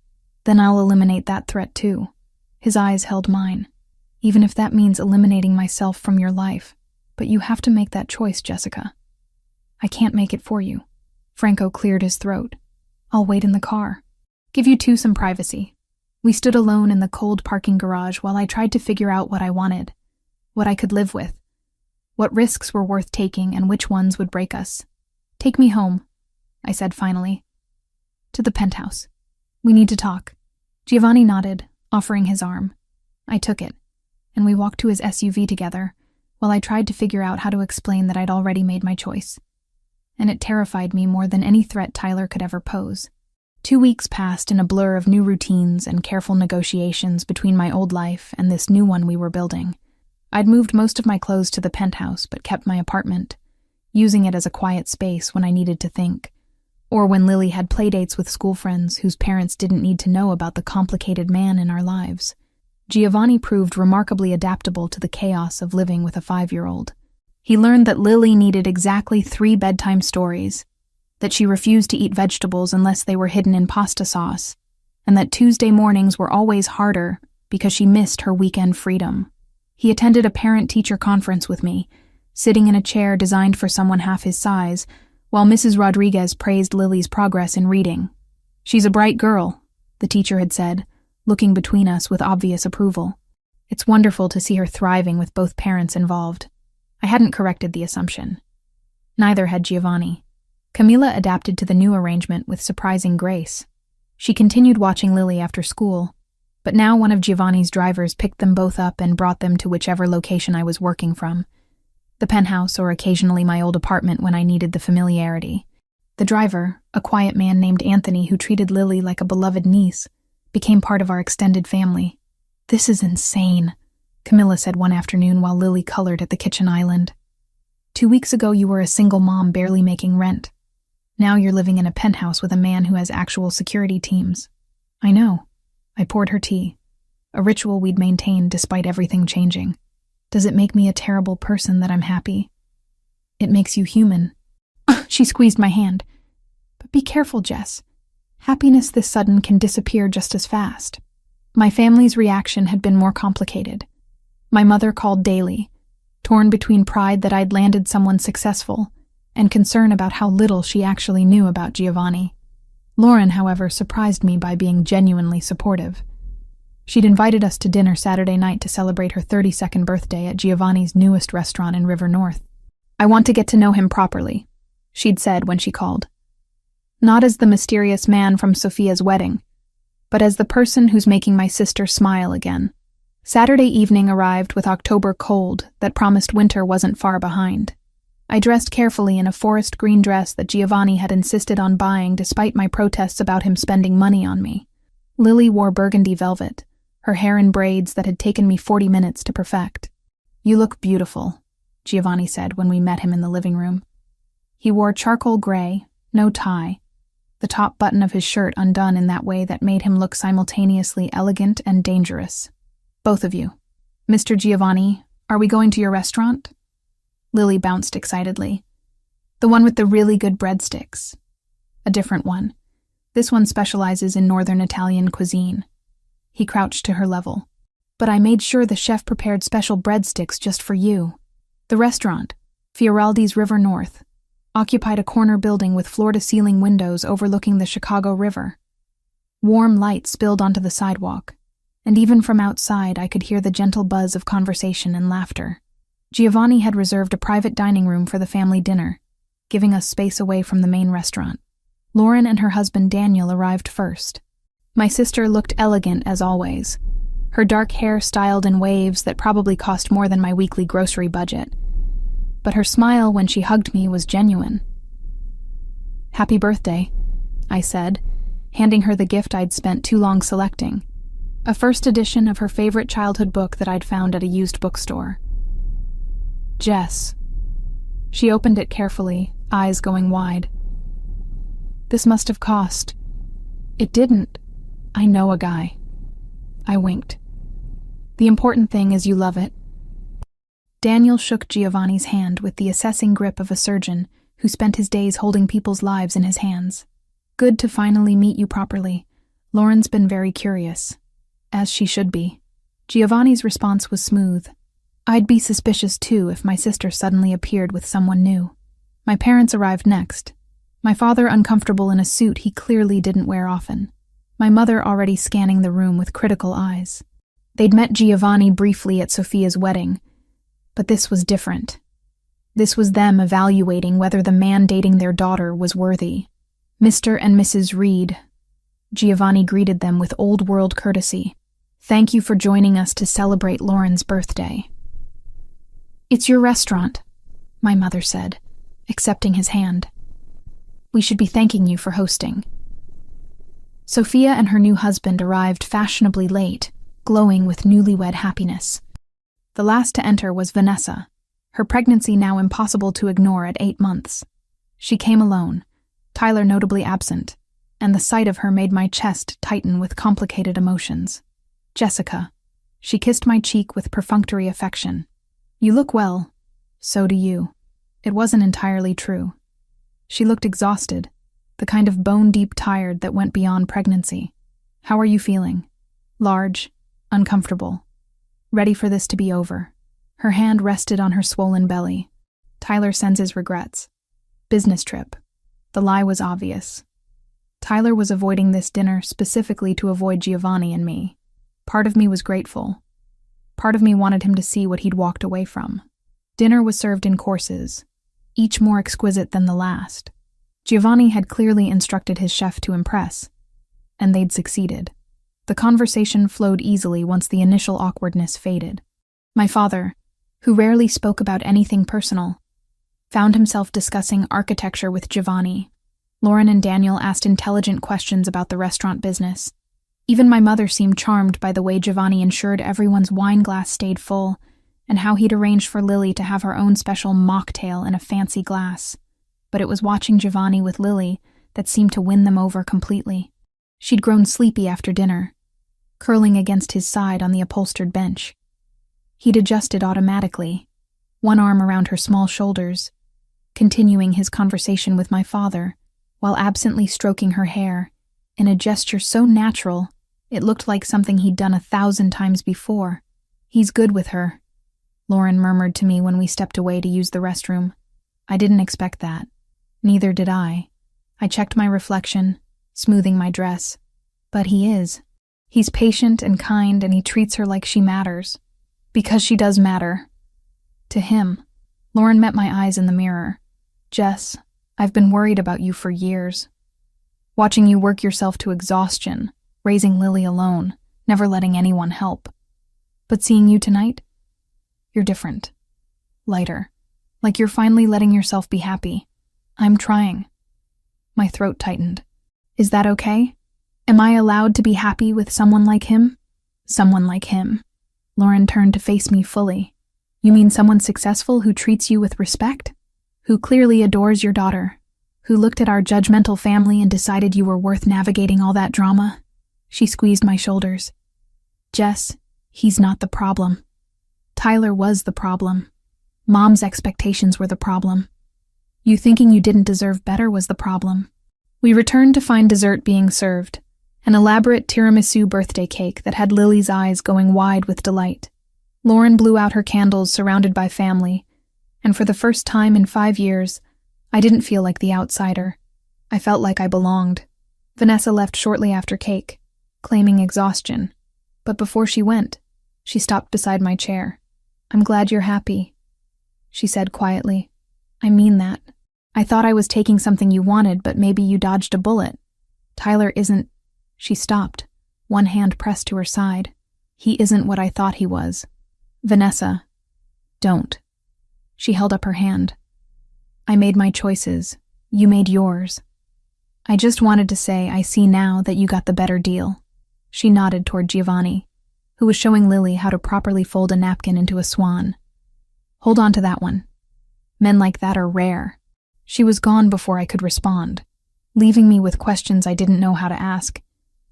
then I'll eliminate that threat too." His eyes held mine. "Even if that means eliminating myself from your life. But you have to make that choice, Jessica." "I can't make it for you." Franco cleared his throat. "I'll wait in the car. Give you two some privacy." We stood alone in the cold parking garage while I tried to figure out what I wanted, what I could live with, what risks were worth taking and which ones would break us. "Take me home," I said finally. "To the penthouse. We need to talk." Giovanni nodded, offering his arm. I took it, and we walked to his SUV together, while I tried to figure out how to explain that I'd already made my choice. And it terrified me more than any threat Tyler could ever pose. 2 weeks passed in a blur of new routines and careful negotiations between my old life and this new one we were building. I'd moved most of my clothes to the penthouse but kept my apartment, using it as a quiet space when I needed to think, or when Lily had playdates with school friends whose parents didn't need to know about the complicated man in our lives. Giovanni proved remarkably adaptable to the chaos of living with a 5-year-old. He learned that Lily needed exactly 3 bedtime stories, that she refused to eat vegetables unless they were hidden in pasta sauce, and that Tuesday mornings were always harder because she missed her weekend freedom. He attended a parent-teacher conference with me, sitting in a chair designed for someone half his size, while Mrs. Rodriguez praised Lily's progress in reading. "She's a bright girl," the teacher had said, looking between us with obvious approval. "It's wonderful to see her thriving with both parents involved." I hadn't corrected the assumption. Neither had Giovanni. Camila adapted to the new arrangement with surprising grace. She continued watching Lily after school, but now one of Giovanni's drivers picked them both up and brought them to whichever location I was working from. The penthouse or occasionally my old apartment when I needed the familiarity. The driver, a quiet man named Anthony who treated Lily like a beloved niece, became part of our extended family. "This is insane," Camilla said one afternoon while Lily colored at the kitchen island. 2 weeks ago you were a single mom barely making rent. Now you're living in a penthouse with a man who has actual security teams." "I know." I poured her tea, a ritual we'd maintained despite everything changing. "Does it make me a terrible person that I'm happy?" "It makes you human." She squeezed my hand. "But be careful, Jess. Happiness this sudden can disappear just as fast." My family's reaction had been more complicated. My mother called daily, torn between pride that I'd landed someone successful and concern about how little she actually knew about Giovanni. Lauren, however, surprised me by being genuinely supportive. She'd invited us to dinner Saturday night to celebrate her 32nd birthday at Giovanni's newest restaurant in River North. "I want to get to know him properly," she'd said when she called. "Not as the mysterious man from Sophia's wedding, but as the person who's making my sister smile again." Saturday evening arrived with October cold that promised winter wasn't far behind. I dressed carefully in a forest green dress that Giovanni had insisted on buying despite my protests about him spending money on me. Lily wore burgundy velvet, her hair in braids that had taken me 40 minutes to perfect. "You look beautiful," Giovanni said when we met him in the living room. He wore charcoal gray, no tie, the top button of his shirt undone in that way that made him look simultaneously elegant and dangerous. "Both of you. Mr. Giovanni, are we going to your restaurant?" Lily bounced excitedly. "The one with the really good breadsticks." "A different one. This one specializes in Northern Italian cuisine." He crouched to her level. "But I made sure the chef prepared special breadsticks just for you." The restaurant, Fioraldi's River North, occupied a corner building with floor-to-ceiling windows overlooking the Chicago River. Warm light spilled onto the sidewalk, and even from outside I could hear the gentle buzz of conversation and laughter. Giovanni had reserved a private dining room for the family dinner, giving us space away from the main restaurant. Lauren and her husband Daniel arrived first. My sister looked elegant as always, her dark hair styled in waves that probably cost more than my weekly grocery budget. But her smile when she hugged me was genuine. "Happy birthday," I said, handing her the gift I'd spent too long selecting, a first edition of her favorite childhood book that I'd found at a used bookstore. "Jess." She opened it carefully, eyes going wide. "This must have cost." "It didn't. I know a guy." I winked. "The important thing is you love it." Daniel shook Giovanni's hand with the assessing grip of a surgeon who spent his days holding people's lives in his hands. "Good to finally meet you properly. Lauren's been very curious." As she should be. Giovanni's response was smooth. I'd be suspicious too if my sister suddenly appeared with someone new. My parents arrived next. My father uncomfortable in a suit he clearly didn't wear often. My mother already scanning the room with critical eyes. They'd met Giovanni briefly at Sophia's wedding, but this was different. This was them evaluating whether the man dating their daughter was worthy. "Mr. and Mrs. Reed." Giovanni greeted them with old-world courtesy. "Thank you for joining us to celebrate Lauren's birthday." "It's your restaurant," my mother said, accepting his hand. "We should be thanking you for hosting." Sophia and her new husband arrived fashionably late, glowing with newlywed happiness. The last to enter was Vanessa, her pregnancy now impossible to ignore at 8 months. She came alone, Tyler notably absent, and the sight of her made my chest tighten with complicated emotions. "Jessica." She kissed my cheek with perfunctory affection. "You look well." "So do you." It wasn't entirely true. She looked exhausted, the kind of bone-deep tired that went beyond pregnancy. "How are you feeling?" "Large, uncomfortable. Ready for this to be over." Her hand rested on her swollen belly. "Tyler sends his regrets." "Business trip." The lie was obvious. Tyler was avoiding this dinner specifically to avoid Giovanni and me. Part of me was grateful. Part of me wanted him to see what he'd walked away from. Dinner was served in courses, each more exquisite than the last. Giovanni had clearly instructed his chef to impress, and they'd succeeded. The conversation flowed easily once the initial awkwardness faded. My father, who rarely spoke about anything personal, found himself discussing architecture with Giovanni. Lauren and Daniel asked intelligent questions about the restaurant business. Even my mother seemed charmed by the way Giovanni ensured everyone's wine glass stayed full, and how he'd arranged for Lily to have her own special mocktail in a fancy glass. But it was watching Giovanni with Lily that seemed to win them over completely. She'd grown sleepy after dinner, curling against his side on the upholstered bench. He'd adjusted automatically, one arm around her small shoulders, continuing his conversation with my father, while absently stroking her hair, in a gesture so natural it looked like something he'd done 1,000 times before. "He's good with her," Lauren murmured to me when we stepped away to use the restroom. I didn't expect that. Neither did I. I checked my reflection, smoothing my dress. But he is. He's patient and kind, and he treats her like she matters. Because she does matter. To him. Lauren met my eyes in the mirror. "Jess, I've been worried about you for years. Watching you work yourself to exhaustion, raising Lily alone, never letting anyone help. But seeing you tonight, you're different. Lighter. Like you're finally letting yourself be happy. I'm trying." My throat tightened. "Is that okay? Am I allowed to be happy with someone like him?" "Someone like him." Lauren turned to face me fully. "You mean someone successful who treats you with respect? Who clearly adores your daughter? Who looked at our judgmental family and decided you were worth navigating all that drama?" She squeezed my shoulders. "Jess, he's not the problem. Tyler was the problem. Mom's expectations were the problem. You thinking you didn't deserve better was the problem." We returned to find dessert being served, an elaborate tiramisu birthday cake that had Lily's eyes going wide with delight. Lauren blew out her candles surrounded by family, and for the first time in 5 years, I didn't feel like the outsider. I felt like I belonged. Vanessa left shortly after cake, claiming exhaustion, but before she went, she stopped beside my chair. "I'm glad you're happy," she said quietly. "I mean that. I thought I was taking something you wanted, but maybe you dodged a bullet. Tyler isn't—" She stopped, one hand pressed to her side. "He isn't what I thought he was. Vanessa, don't." She held up her hand. "I made my choices. You made yours. I just wanted to say I see now that you got the better deal. She nodded toward Giovanni, who was showing Lily how to properly fold a napkin into a swan. Hold on to that one. Men like that are rare. She was gone before I could respond, leaving me with questions I didn't know how to ask,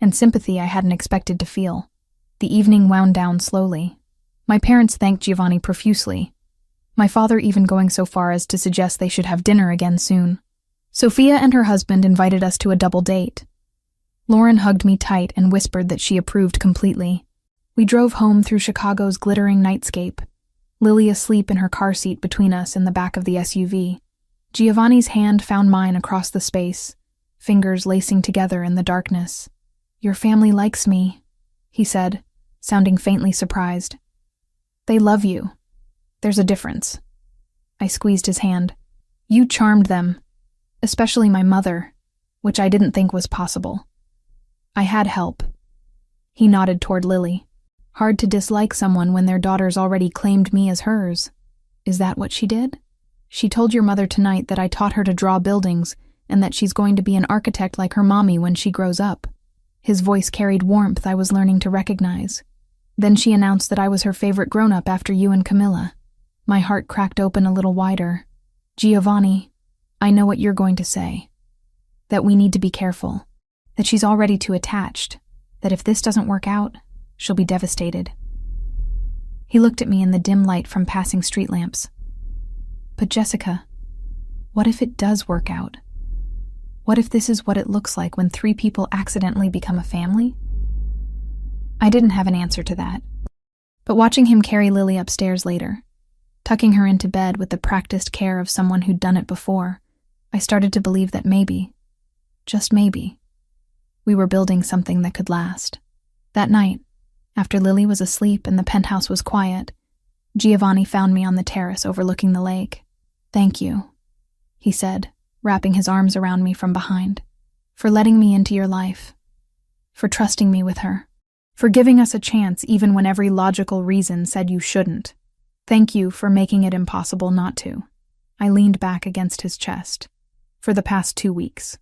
and sympathy I hadn't expected to feel. The evening wound down slowly. My parents thanked Giovanni profusely, my father even going so far as to suggest they should have dinner again soon. Sophia and her husband invited us to a double date. Lauren hugged me tight and whispered that she approved completely. We drove home through Chicago's glittering nightscape, Lily asleep in her car seat between us in the back of the SUV. Giovanni's hand found mine across the space, fingers lacing together in the darkness. "Your family likes me," he said, sounding faintly surprised. "They love you. There's a difference." I squeezed his hand. "You charmed them, especially my mother, which I didn't think was possible. I had help." He nodded toward Lily. "Hard to dislike someone when their daughter's already claimed me as hers. Is that what she did? She told your mother tonight that I taught her to draw buildings and that she's going to be an architect like her mommy when she grows up." His voice carried warmth I was learning to recognize. "Then she announced that I was her favorite grown-up after you and Camilla." My heart cracked open a little wider. "Giovanni, I know what you're going to say. That we need to be careful. That she's already too attached. That if this doesn't work out, she'll be devastated." He looked at me in the dim light from passing street lamps. "But Jessica, what if it does work out? What if this is what it looks like when 3 people accidentally become a family?" I didn't have an answer to that. But watching him carry Lily upstairs later, tucking her into bed with the practiced care of someone who'd done it before, I started to believe that maybe, just maybe, we were building something that could last. That night, after Lily was asleep and the penthouse was quiet, Giovanni found me on the terrace overlooking the lake. "Thank you," he said, wrapping his arms around me from behind, "for letting me into your life, for trusting me with her, for giving us a chance even when every logical reason said you shouldn't. Thank you for making it impossible not to." I leaned back against his chest. "For the past 2 weeks.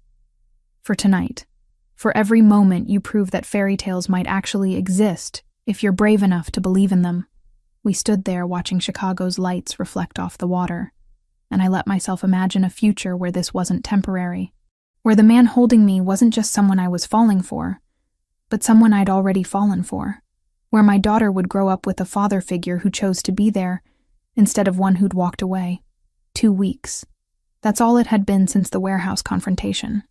For tonight. For every moment you prove that fairy tales might actually exist if you're brave enough to believe in them." We stood there watching Chicago's lights reflect off the water, and I let myself imagine a future where this wasn't temporary, where the man holding me wasn't just someone I was falling for, but someone I'd already fallen for, where my daughter would grow up with a father figure who chose to be there instead of one who'd walked away. 2 weeks. That's all it had been since the warehouse confrontation.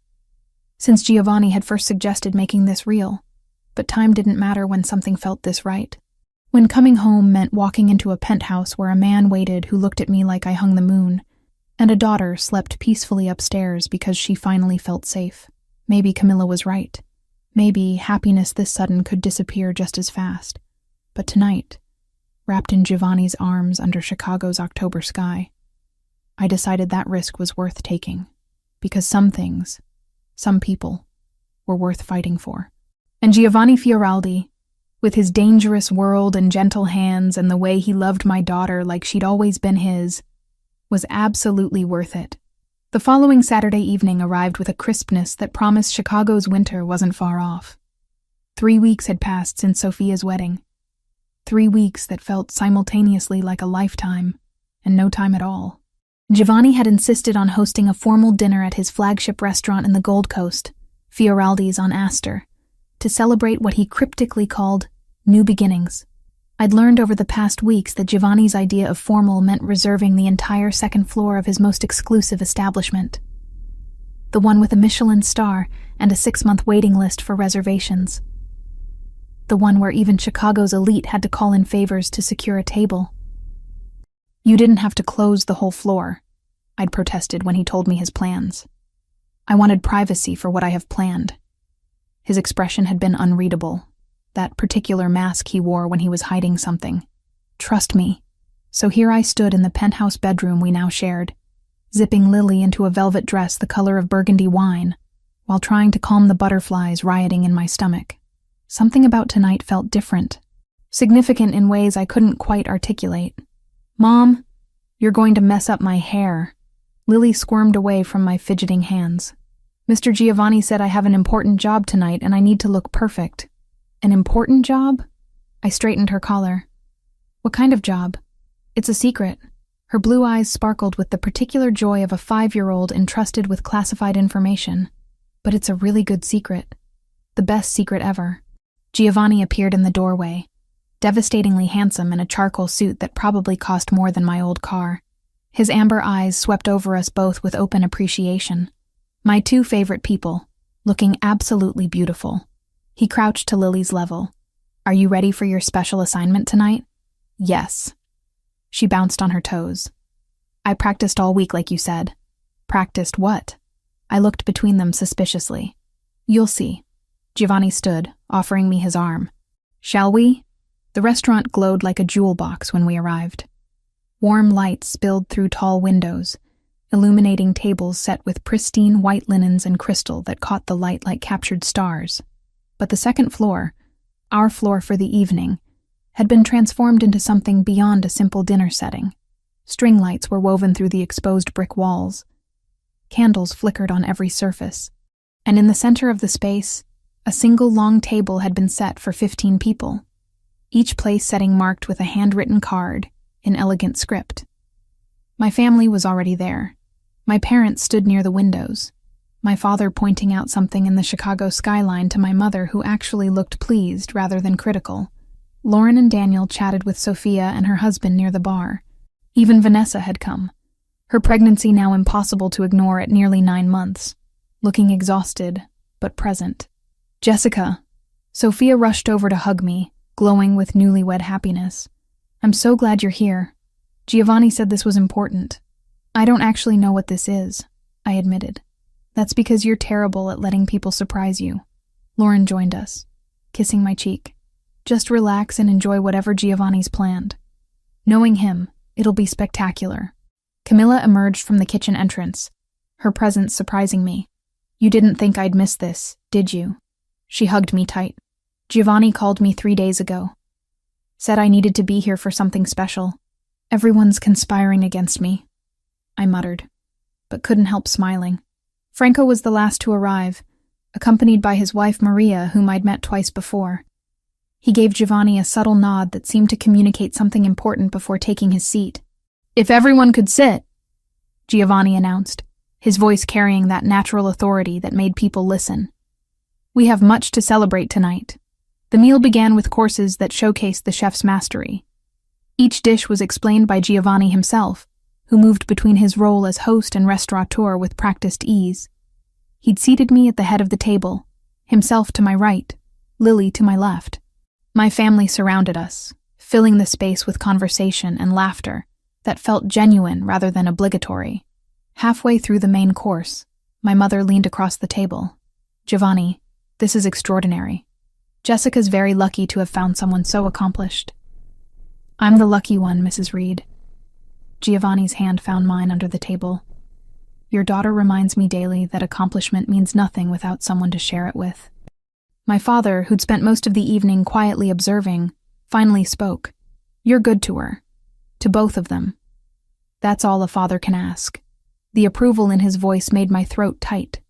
Since Giovanni had first suggested making this real, but time didn't matter when something felt this right. When coming home meant walking into a penthouse where a man waited who looked at me like I hung the moon, and a daughter slept peacefully upstairs because she finally felt safe. Maybe Camilla was right. Maybe happiness this sudden could disappear just as fast. But tonight, wrapped in Giovanni's arms under Chicago's October sky, I decided that risk was worth taking, because some things, some people, were worth fighting for. And Giovanni Fioraldi, with his dangerous world and gentle hands and the way he loved my daughter like she'd always been his, was absolutely worth it. The following Saturday evening arrived with a crispness that promised Chicago's winter wasn't far off. 3 weeks had passed since Sophia's wedding. 3 weeks that felt simultaneously like a lifetime and no time at all. Giovanni had insisted on hosting a formal dinner at his flagship restaurant in the Gold Coast, Fioraldi's on Astor, to celebrate what he cryptically called new beginnings. I'd learned over the past weeks that Giovanni's idea of formal meant reserving the entire second floor of his most exclusive establishment. The one with a Michelin star and a 6-month waiting list for reservations. The one where even Chicago's elite had to call in favors to secure a table. "You didn't have to close the whole floor," I'd protested when he told me his plans. "I wanted privacy for what I have planned." His expression had been unreadable. That particular mask he wore when he was hiding something. Trust me. So here I stood in the penthouse bedroom we now shared, zipping Lily into a velvet dress the color of burgundy wine, while trying to calm the butterflies rioting in my stomach. Something about tonight felt different, significant in ways I couldn't quite articulate. "Mom, you're going to mess up my hair." Lily squirmed away from my fidgeting hands. Mr. Giovanni said I have an important job tonight and I need to look perfect. An important job? I straightened her collar. What kind of job? It's a secret. Her blue eyes sparkled with the particular joy of a 5-year-old entrusted with classified information. But it's a really good secret. The best secret ever. Giovanni appeared in the doorway, devastatingly handsome in a charcoal suit that probably cost more than my old car. His amber eyes swept over us both with open appreciation. My 2 favorite people, looking absolutely beautiful. He crouched to Lily's level. Are you ready for your special assignment tonight? Yes. She bounced on her toes. I practiced all week like you said. Practiced what? I looked between them suspiciously. You'll see. Giovanni stood, offering me his arm. Shall we? The restaurant glowed like a jewel box when we arrived. Warm lights spilled through tall windows, illuminating tables set with pristine white linens and crystal that caught the light like captured stars. But the second floor, our floor for the evening, had been transformed into something beyond a simple dinner setting. String lights were woven through the exposed brick walls. Candles flickered on every surface. And in the center of the space, a single long table had been set for 15 people, each place setting marked with a handwritten card in elegant script. My family was already there. My parents stood near the windows, my father pointing out something in the Chicago skyline to my mother, who actually looked pleased rather than critical. Lauren and Daniel chatted with Sophia and her husband near the bar. Even Vanessa had come, her pregnancy now impossible to ignore at nearly 9 months, looking exhausted but present. Jessica. Sophia rushed over to hug me, glowing with newlywed happiness. I'm so glad you're here. Giovanni said this was important. I don't actually know what this is, I admitted. That's because you're terrible at letting people surprise you. Lauren joined us, kissing my cheek. Just relax and enjoy whatever Giovanni's planned. Knowing him, it'll be spectacular. Camilla emerged from the kitchen entrance, her presence surprising me. You didn't think I'd miss this, did you? She hugged me tight. Giovanni called me 3 days ago. Said I needed to be here for something special. Everyone's conspiring against me, I muttered, but couldn't help smiling. Franco was the last to arrive, accompanied by his wife Maria, whom I'd met twice before. He gave Giovanni a subtle nod that seemed to communicate something important before taking his seat. If everyone could sit, Giovanni announced, his voice carrying that natural authority that made people listen. We have much to celebrate tonight. The meal began with courses that showcased the chef's mastery. Each dish was explained by Giovanni himself, who moved between his role as host and restaurateur with practiced ease. He'd seated me at the head of the table, himself to my right, Lily to my left. My family surrounded us, filling the space with conversation and laughter that felt genuine rather than obligatory. Halfway through the main course, my mother leaned across the table. Giovanni, this is extraordinary. Jessica's very lucky to have found someone so accomplished. I'm the lucky one, Mrs. Reed. Giovanni's hand found mine under the table. Your daughter reminds me daily that accomplishment means nothing without someone to share it with. My father, who'd spent most of the evening quietly observing, finally spoke. You're good to her. To both of them. That's all a father can ask. The approval in his voice made my throat tight.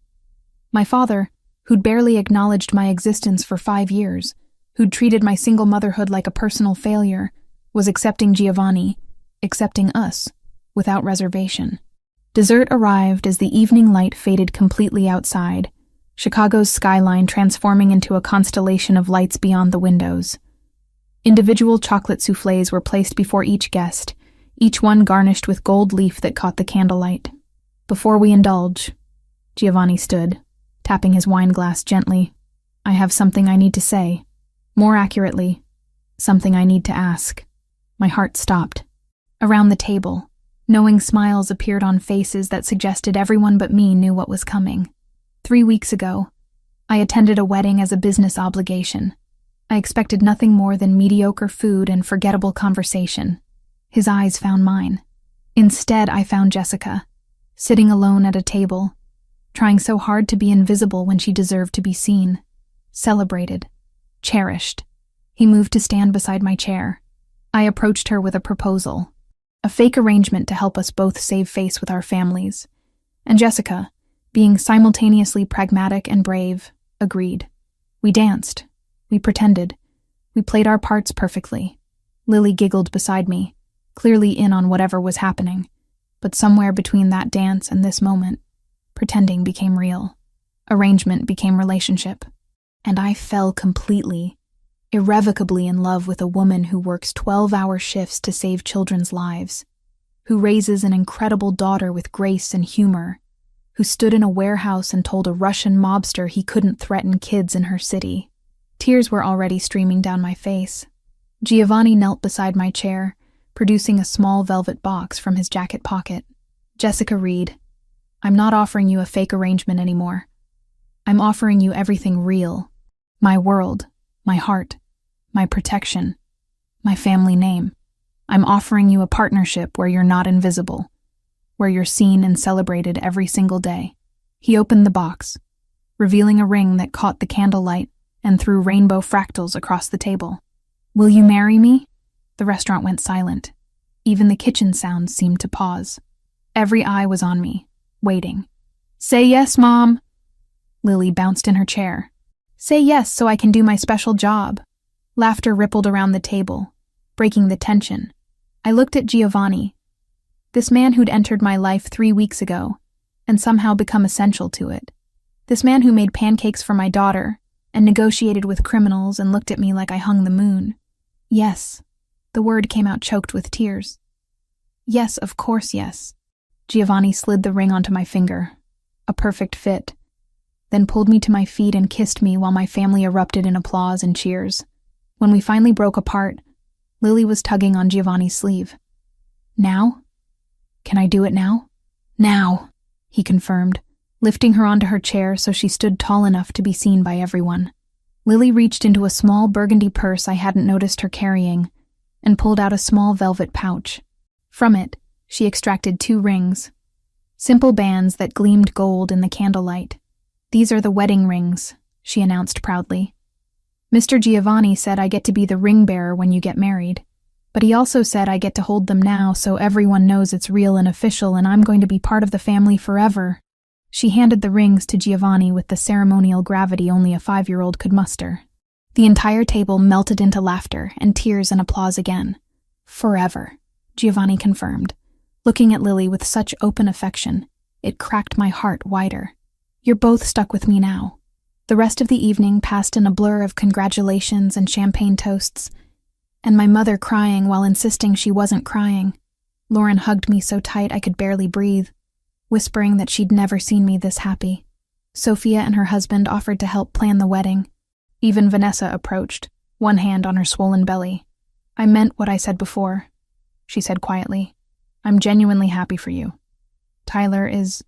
My father, who'd barely acknowledged my existence for 5 years, who'd treated my single motherhood like a personal failure, was accepting Giovanni, accepting us, without reservation. Dessert arrived as the evening light faded completely outside, Chicago's skyline transforming into a constellation of lights beyond the windows. Individual chocolate soufflés were placed before each guest, each one garnished with gold leaf that caught the candlelight. Before we indulge, Giovanni stood, tapping his wine glass gently. I have something I need to say. More accurately, something I need to ask. My heart stopped. Around the table, knowing smiles appeared on faces that suggested everyone but me knew what was coming. 3 weeks ago, I attended a wedding as a business obligation. I expected nothing more than mediocre food and forgettable conversation. His eyes found mine. Instead, I found Jessica, sitting alone at a table, trying so hard to be invisible when she deserved to be seen, celebrated, cherished. He moved to stand beside my chair. I approached her with a proposal, a fake arrangement to help us both save face with our families. And Jessica, Being simultaneously pragmatic and brave, agreed. We danced. We pretended. We played our parts perfectly. Lily giggled beside me, clearly in on whatever was happening. But somewhere between that dance and this moment, pretending became real. Arrangement became relationship. And I fell completely, irrevocably in love with a woman who works 12-hour shifts to save children's lives, who raises an incredible daughter with grace and humor, who stood in a warehouse and told a Russian mobster he couldn't threaten kids in her city. Tears were already streaming down my face. Giovanni knelt beside my chair, producing a small velvet box from his jacket pocket. Jessica Reed, I'm not offering you a fake arrangement anymore. I'm offering you everything real. My world, my heart, my protection, my family name. I'm offering you a partnership where you're not invisible, where you're seen and celebrated every single day. He opened the box, revealing a ring that caught the candlelight and threw rainbow fractals across the table. Will you marry me? The restaurant went silent. Even the kitchen sounds seemed to pause. Every eye was on me, waiting. Say yes, Mom. Lily bounced in her chair. Say yes so I can do my special job. Laughter rippled around the table, breaking the tension. I looked at Giovanni, this man who'd entered my life 3 weeks ago and somehow become essential to it. This man who made pancakes for my daughter and negotiated with criminals and looked at me like I hung the moon. Yes. The word came out choked with tears. Yes, of course, yes. Giovanni slid the ring onto my finger. A perfect fit. Then pulled me to my feet and kissed me while my family erupted in applause and cheers. When we finally broke apart, Lily was tugging on Giovanni's sleeve. Now? Can I do it now? Now, he confirmed, lifting her onto her chair so she stood tall enough to be seen by everyone. Lily reached into a small burgundy purse I hadn't noticed her carrying and pulled out a small velvet pouch. From it, she extracted 2 rings, simple bands that gleamed gold in the candlelight. These are the wedding rings, she announced proudly. Mr. Giovanni said I get to be the ring bearer when you get married, but he also said I get to hold them now so everyone knows it's real and official and I'm going to be part of the family forever. She handed the rings to Giovanni with the ceremonial gravity only a 5-year-old could muster. The entire table melted into laughter and tears and applause again. Forever, Giovanni confirmed, looking at Lily with such open affection, it cracked my heart wider. You're both stuck with me now. The rest of the evening passed in a blur of congratulations and champagne toasts, and my mother crying while insisting she wasn't crying. Lauren hugged me so tight I could barely breathe, whispering that she'd never seen me this happy. Sophia and her husband offered to help plan the wedding. Even Vanessa approached, one hand on her swollen belly. I meant what I said before, she said quietly. I'm genuinely happy for you. Tyler is...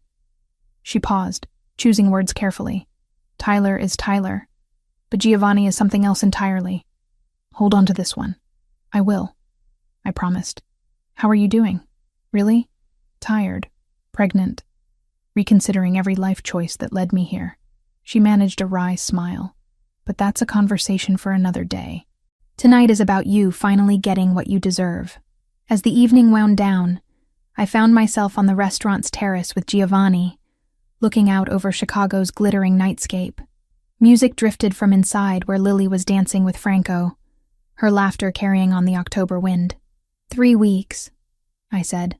She paused, choosing words carefully. Tyler is Tyler, but Giovanni is something else entirely. Hold on to this one. I will. I promised. How are you doing? Really? Tired. Pregnant. Reconsidering every life choice that led me here. She managed a wry smile. But that's a conversation for another day. Tonight is about you finally getting what you deserve. As the evening wound down, I found myself on the restaurant's terrace with Giovanni, looking out over Chicago's glittering nightscape. Music drifted from inside where Lily was dancing with Franco, her laughter carrying on the October wind. 3 weeks, I said,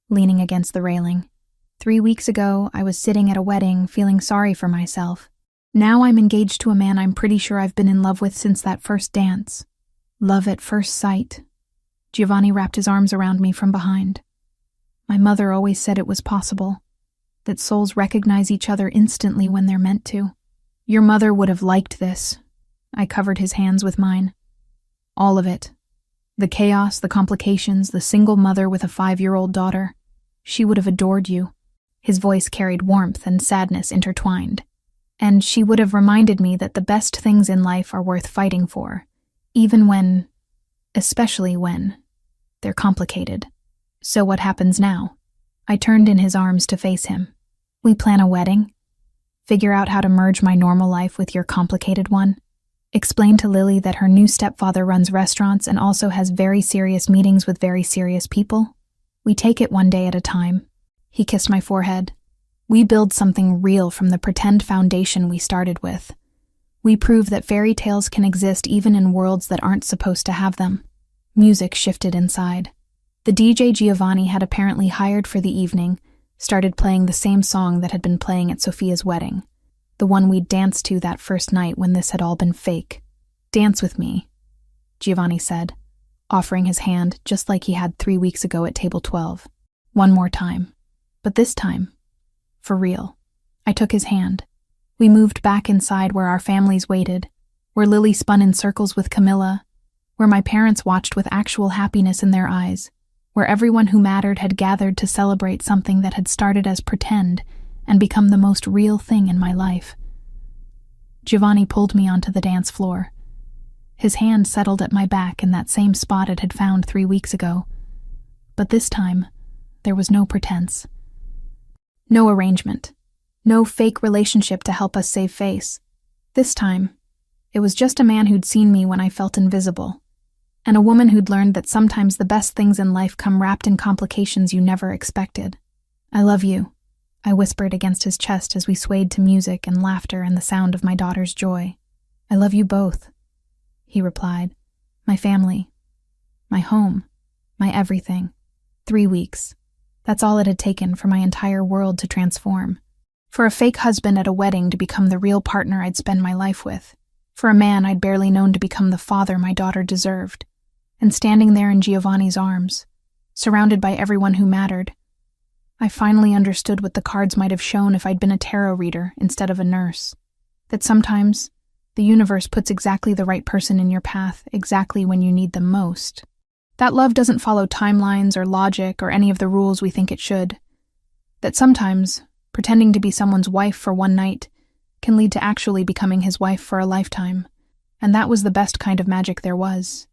leaning against the railing. 3 weeks ago, I was sitting at a wedding feeling sorry for myself. Now I'm engaged to a man I'm pretty sure I've been in love with since that first dance. Love at first sight. Giovanni wrapped his arms around me from behind. My mother always said it was possible, that souls recognize each other instantly when they're meant to. Your mother would have liked this. I covered his hands with mine. All of it. The chaos, the complications, the single mother with a 5-year-old daughter. She would have adored you. His voice carried warmth and sadness intertwined. And she would have reminded me that the best things in life are worth fighting for, even when, especially when, they're complicated. So what happens now? I turned in his arms to face him. We plan a wedding? Figure out how to merge my normal life with your complicated one? Explain to Lily that her new stepfather runs restaurants and also has very serious meetings with very serious people? We take it one day at a time. He kissed my forehead. We build something real from the pretend foundation we started with. We prove that fairy tales can exist even in worlds that aren't supposed to have them. Music shifted inside. The DJ Giovanni had apparently hired for the evening started playing the same song that had been playing at Sophia's wedding, the one we'd danced to that first night when this had all been fake. "Dance with me," Giovanni said, offering his hand just like he had 3 weeks ago at table 12. One more time. But this time, for real. I took his hand. We moved back inside where our families waited, where Lily spun in circles with Camilla, where my parents watched with actual happiness in their eyes, where everyone who mattered had gathered to celebrate something that had started as pretend and become the most real thing in my life. Giovanni pulled me onto the dance floor. His hand settled at my back in that same spot it had found 3 weeks ago. But this time, there was no pretense. No arrangement. No fake relationship to help us save face. This time, it was just a man who'd seen me when I felt invisible, and a woman who'd learned that sometimes the best things in life come wrapped in complications you never expected. "I love you," I whispered against his chest as we swayed to music and laughter and the sound of my daughter's joy. "I love you both," he replied. "My family, my home, my everything." 3 weeks. That's all it had taken for my entire world to transform. For a fake husband at a wedding to become the real partner I'd spend my life with. For a man I'd barely known to become the father my daughter deserved. And standing there in Giovanni's arms, surrounded by everyone who mattered, I finally understood what the cards might have shown if I'd been a tarot reader instead of a nurse. That sometimes, the universe puts exactly the right person in your path exactly when you need them most. That love doesn't follow timelines or logic or any of the rules we think it should. That sometimes, pretending to be someone's wife for one night can lead to actually becoming his wife for a lifetime. And that was the best kind of magic there was.